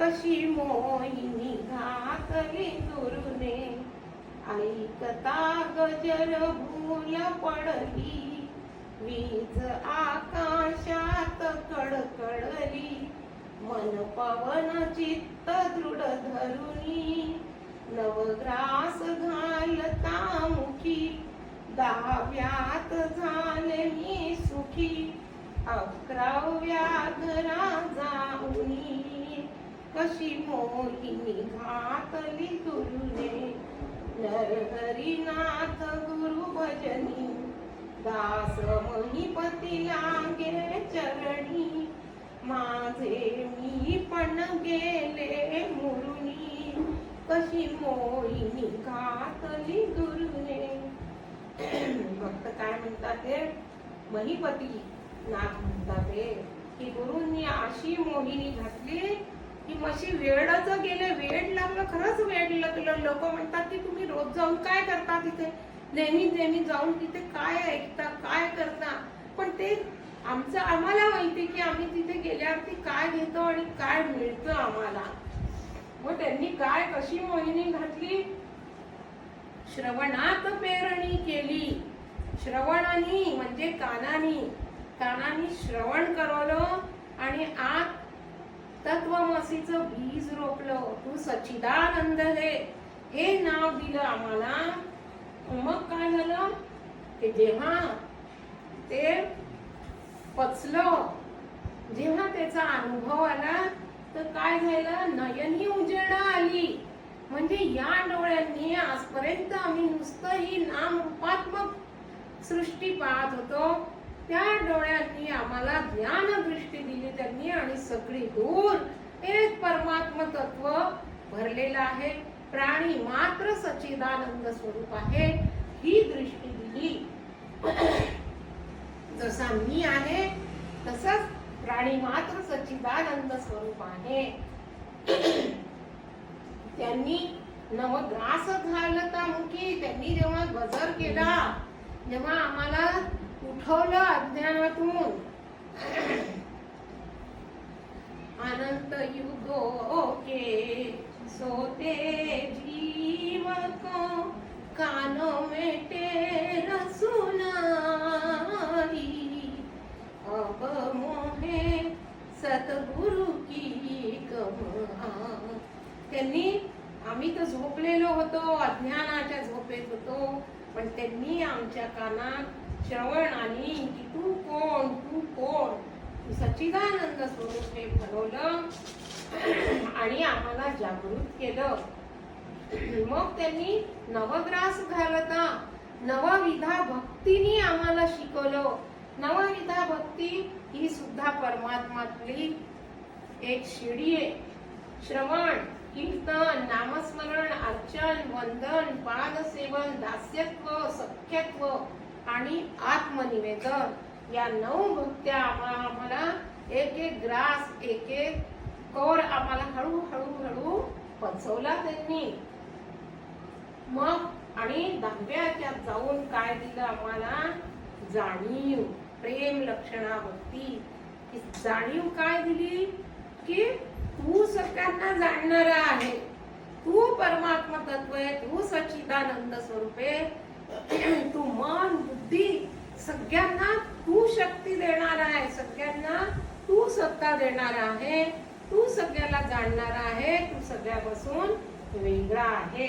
कशी मोहिनी घातली गुरुने. ऐकता गजर भूल पडली, वीज आकाशात कडकडली, मन पवन चित्त दृढ धरुनी, नवग्रास घालता मुखी, दहाव्यात झाले मी सुखी, 11व्या घरा जाऊनी, कशी मोहिनी घातली गुरुने. नरहरिनाथ गुरु भजनी, दास महिपती लागे चरणी, माझे मी पण गेले मुरुनी, कशी मोहिनी घातली गुरुने. भक्त काय म्हणतात ते, महिपती नाथ म्हणतात ते की गुरुंनी अशी मोहिनी घातली की मशी वेडच गेले. वेड लागलं, खरंच वेड लागलं. लोक म्हणतात की तुम्ही रोज जाऊन काय करता तिथे, नेहमी जाऊन तिथे काय ऐकता, काय करता. पण ते आम्हाला माहिती की आम्ही तिथे गेल्यावरती काय घेतो आणि काय मिळतं आम्हाला. मग त्यांनी काय कशी मोहिनी घातली, श्रवणात पेरणी केली. श्रवणानी म्हणजे कानानी श्रवण करवलं आणि आत तत्वमसीचं बीज रोपलं. तू सच्चिदानंद हे नाव दिलं आम्हाला. मग काय झालं की जेव्हा ते पचलं, जेव्हा त्याचा अनुभव आला, तर काय झालं, नयनी उजेड आली. म्हणजे या डोळ्यांनी आजपर्यंत आम्ही नुसतं ही नाम रूपात्मक सृष्टी पाहत होतो, त्या डोळ्यांनी आम्हाला ज्ञान दृष्टी दिली त्यांनी, आणि सगळी दूर एक परमात्म तत्व भरलेलं आहे. प्राणी मात्र सच्चिदानंद स्वरूप आहे, ही दृष्टी दिली. जसा मी आहे तसंच प्राणी मात्र सच्चिदानंद स्वरूप आहे. त्यांनी नवग्रास घालता मुखी, त्यांनी जेव्हा गजर केला, जेव्हा आम्हाला उठवलं अज्ञानातून, अनंत युगो के सोते जीव को कानो में तेरा सुनाई, अब मोहे सतगुरु की कमाई. त्यांनी, आम्ही तर झोपलेलो होतो, अज्ञानाच्या झोपेत होतो, पण त्यांनी आमच्या कानात श्रवण आणि की तू कोण, तू कोण, तू सच्चिदानंद स्वरूप हे भरवलं आणि आम्हाला जागृत केलं. मग त्यांनी नवग्रास घालता नवविधा भक्तीने आम्हाला शिकवलं. नवविधा भक्ती ही सुद्धा परमात्मातली एक शिडी आहे. श्रवण, कीर्तन, नामस्मरण, अर्चन, वंदन, पादसेवन, दास्यत्व, सख्यत्व आणि आत्मनिवेदन या 9 भक्त्या आम्हाला एक एक ग्रास, एक एक कौर आम्हाला हळू पचवला त्यांनी. मग आणि 10व्या जाऊन काय दिलं आम्हाला? जाणीव, प्रेम लक्षणा भक्ती. जाणीव काय दिली? की तू सगळ्यांना जाणणारा आहे, तू परमात्मा तत्व आहे, तू सच्चिदानंद स्वरूप आहे, तू मन बुद्धी सगळ्यांना तू शक्ती देणार आहे, सगळ्यांना तू सत्ता देणार आहे, तू सगळ्याला जाणणार आहे, तू सगळ्यापासून वेगळा आहे.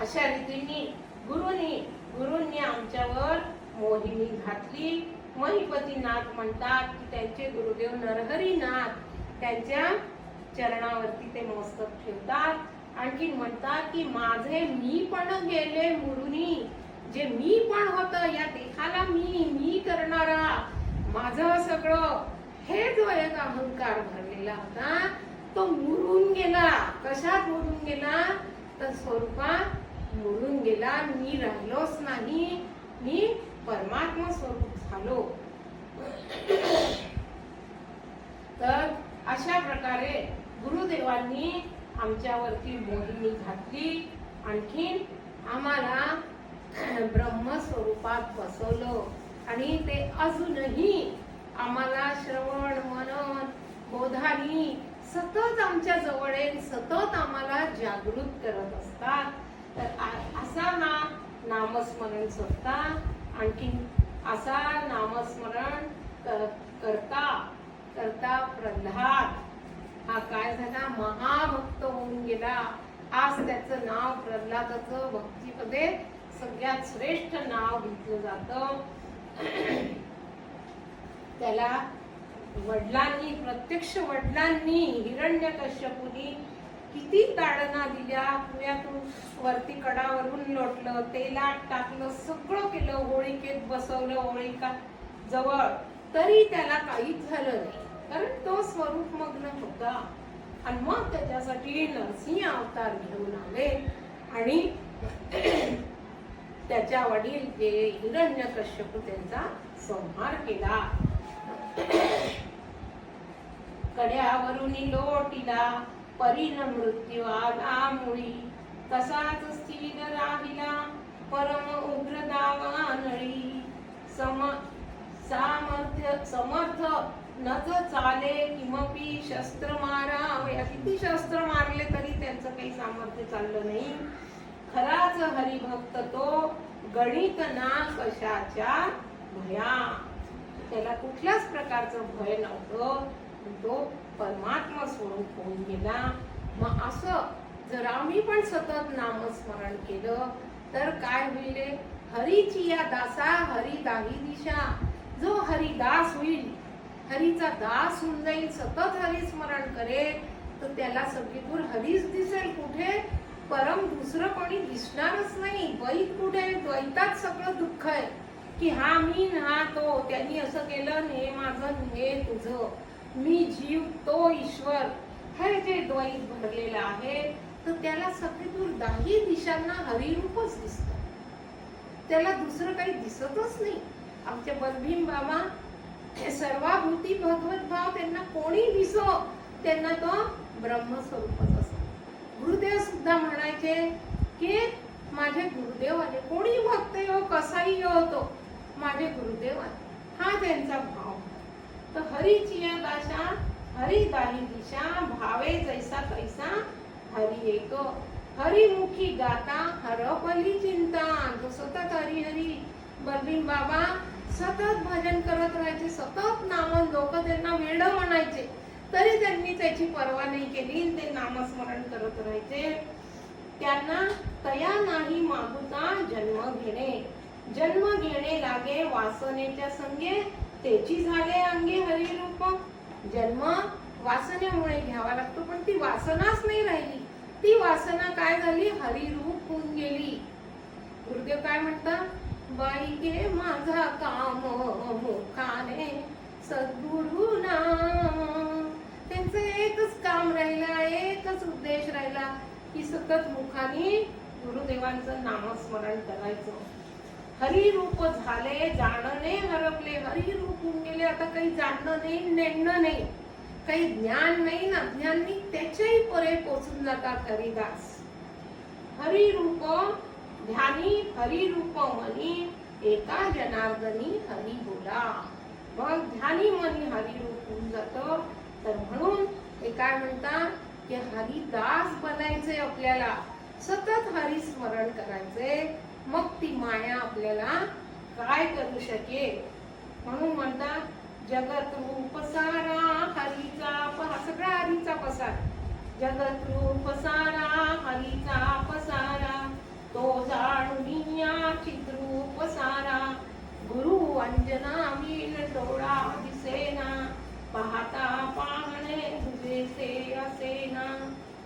अशा रीतीने गुरुंनी आमच्यावर मोहिनी घातली. महिपतीनाथ म्हणतात की त्यांचे गुरुदेव नरहरीनाथ त्यांच्या चरणावरती ते मस्तक ठेवतात. आणखी म्हणतात की माझे मी पण गेले मुरुनी, जे मी पण होत या देखाला मी करणारा, माझं सगळं हे जो एक अहंकार भरलेला होता तो मुरून गेला. कशात मुरून गेला? तर स्वरूपात मुरून गेला. मी राहिलोच नाही, मी परमात्मा स्वरूप झालो. तर अशा प्रकारे गुरुदेवांनी आमच्यावरती मोहिनी घातली. आणखीन आम्हाला ब्रह्मस्वरूपात बसवलं आणि ते अजूनही आम्हाला श्रवण मनन बोधानी सतत आमच्या जवळ आहे, सतत आम्हाला जागृत करत असतात. तर असा हा नामस्मरण सत्ता, आणखीन असा नामस्मरण करता करता प्रल्हाद हा काय झाला? महाभक्त होऊन गेला. आज त्याचं नाव प्रल्हादाचं भक्तीमध्ये सगळ्यात श्रेष्ठ नाव घेतलं जातं. त्याला वडिलांनी, प्रत्यक्ष वडिलांनी हिरण्यकश्यपूनी किती ताडना दिल्या, पुण्यातून वरती कडावरून लोटलं, तेलात टाकलं, सगळं केलं, होळीकेत बसवलं होळिका जवळ, तरी त्याला काहीच झालं नाही, कारण तो स्वरूप मग्न होता. आणि मग त्याच्यासाठी नरसिंह अवतार घेऊन आले आणि त्याच्या वडील जे हिरण्यकश्यप त्यांचा संहार केला. कड्यावरून लोटिला परीन मृत्यू आला मुळी, तसाच स्थिर राहिला परम उग्र दावानळी. समर्थ नच चाले किमपी शस्त्र मारावया. किती शस्त्र मारले तरी त्यांचं काही सामर्थ्य चाललं नाही. खराच हरिभक्त तो गणित ना कशाच्या भया. त्याला कुठल्याच प्रकारचं भय नव्हतं, तो परमात्मा स्वरूप होऊन गेला. मग असं जर आम्ही पण सतत नामस्मरण केलं तर काय होईल? हरीची या दासा हरी दाही दिशा. जो हरिदास होईल, हरीचा दास होऊन जाईल, सतत हरिस्मरण करेल, तर त्याला सगळीकडून हरीच दिसेल. कुठे परम दुसरं कोणी दिसणारच नाही. द्वैत कुठे? द्वैतात सगळं दुःख आहे की हा मी हा तो, त्यांनी असं केलं, हे माझं हे तुझं, मी जीव तो ईश्वर, हे जे द्वैत भरलेलं आहे, तर त्याला सगळीकडून दाही दिशांना हरिरूपच दिसतं. त्याला दुसरं काही दिसतच नाही. आमचे बलभीम बाबा हे सर्वाभूती भगवत भाव त्यांना कोणी दिसो त्यांना तो ब्रह्मस्वरूपच असतो. गुरुदेव सुद्धा म्हणायचे की माझे गुरुदेव आले, कोणी भक्त हो कसाही होतो माझे गुरुदेव आले, हा त्यांचा भाव. तर हरीची या दाशा हरी दाही दिशा भावे जैसा तैसा हरी एको, हरिमुखी गाता हरपली चिंता. जो सतत हरी हरी बलभीम बाबा सतत भजन करत राहायचे, सतत नाम, लोक त्यांना वेड म्हणायचे तरी त्यांनी त्याची पर्वा नाही केली, ते नामस्मरण करत राहायचे. त्यांना तया नाही मागुता जन्म घेणे, जन्म घेणे लागे वासनेच्या संगे, त्याची झाले अंगे हरिरूप. जन्म वासनेमुळे घ्यावा लागतो, पण ती वासनाच नाही राहिली, ती वासना काय झाली, हरिरूप होऊन गेली. गुरुदेव काय म्हणतात, बाई गे माझा काम मुखाने सद्गुरु नाम. त्यांचं एकच काम राहिला, एकच उद्देश राहिला की सतत मुखाने गुरुदेवांचं नामस्मरण करायचं. हरिरूप झाले जाणणे हरपले, हरिरूप होऊन गेले, आता काही जाणणं नाही, नेणं नाही, काही ज्ञान नाही ना ज्ञान नाही, त्याच्याही परे पोचून जातात हरिदास. हरिरूप ध्यानी हरिरूप मनी एका जनार्दनी हरी बोला. मग ध्यानी मनी हरिरूप होऊन जातं. तर म्हणून हे काय म्हणतात की हरिदास बनायचे, आपल्याला सतत हरिस्मरण करायचे, मग ती माया आपल्याला काय करू शकेल. म्हणून म्हणतात जगत रूप सारा हरीचा, हा सगळा हरीचा पसार. जगत रूप सारा हरीचा पसारा, तो जाणूनिया चिद्रूप सारा. गुरु अंजना मीन डोळा दिसेना, पाहता पाहणे तुझेसे असेना.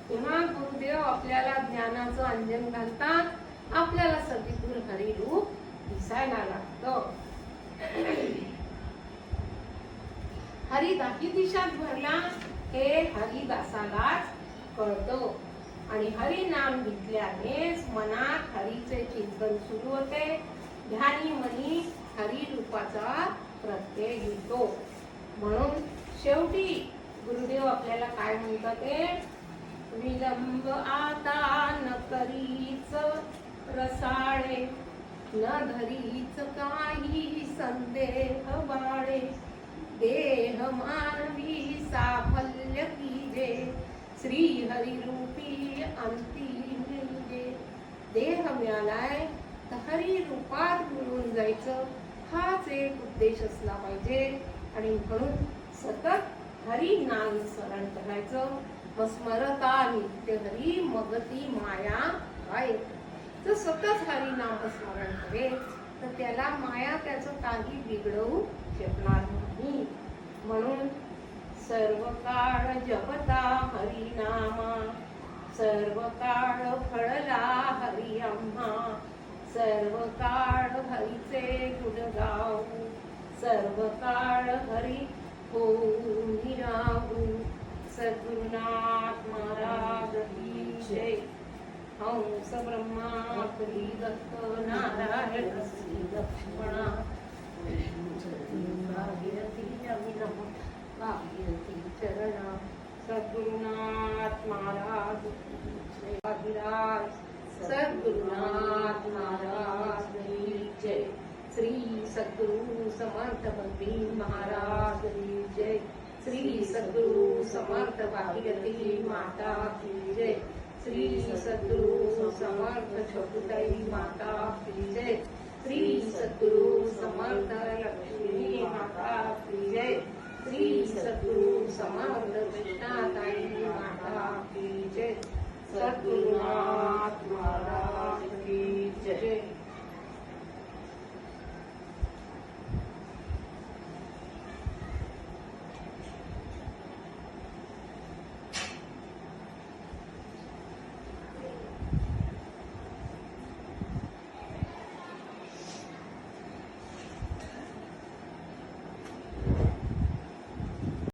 तेव्हा गुरुदेव आपल्याला ज्ञानाचं अंजन घालतात, आपल्याला सगळीकडून हरिरूप दिसायला लागतं. हरिदाही दिशात भरला हे हरिदासालाच कळतं. आणि हरी नाम घेतल्यानेच मनात हरीचे चिंतन सुरू होते, ध्यानी मनी हरी रूपाचा प्रत्यय येतो. म्हणून शेवटी गुरुदेव आपल्याला काय म्हणतात ते, विलंब आता न करीच रसाळे, न धरीच काही संदेह बाळे. देह मानवी साफल्य कीजे, श्री हरी रूपी अंतिम निजे. देह मिळालाय तर हरी रूपात मिळून जायचं, हाच एक उद्देश असला पाहिजे. आणि म्हणून सतत हरी नाम स्मरण करायचं. स्मरता नित्य हरी मगती माया काय. तर सतत हरी नाम स्मरण करेल तर त्याला माया त्याचं काही बिघडवू शकणार नाही. म्हणून सर्व काळ जपता हरी नामा, सर्व काळ फळला हरी आम्हा. सर्व काळ हरीचे गुण गाऊ, सर्व काळ हरी होऊन राहू. सद्गुरुनाथ महाराज की जय. हंस ब्रह्मा हरी दत्त नारायण श्री लक्ष्मणा भागीरथी अभिनव भागीरथी चरणा. सद्गुरुनाथ महाराज की जय. भागीराज सद्गुरुनाथ महाराज की जय. श्री सद्गुरु समर्थ बलभीम महाराज की जय. श्री सद्गुरु समर्थ भागीरथी माता की जय. श्री सद्गुरु समर्थ छोटुताई माता की जय. श्री सद्गुरु समर्थ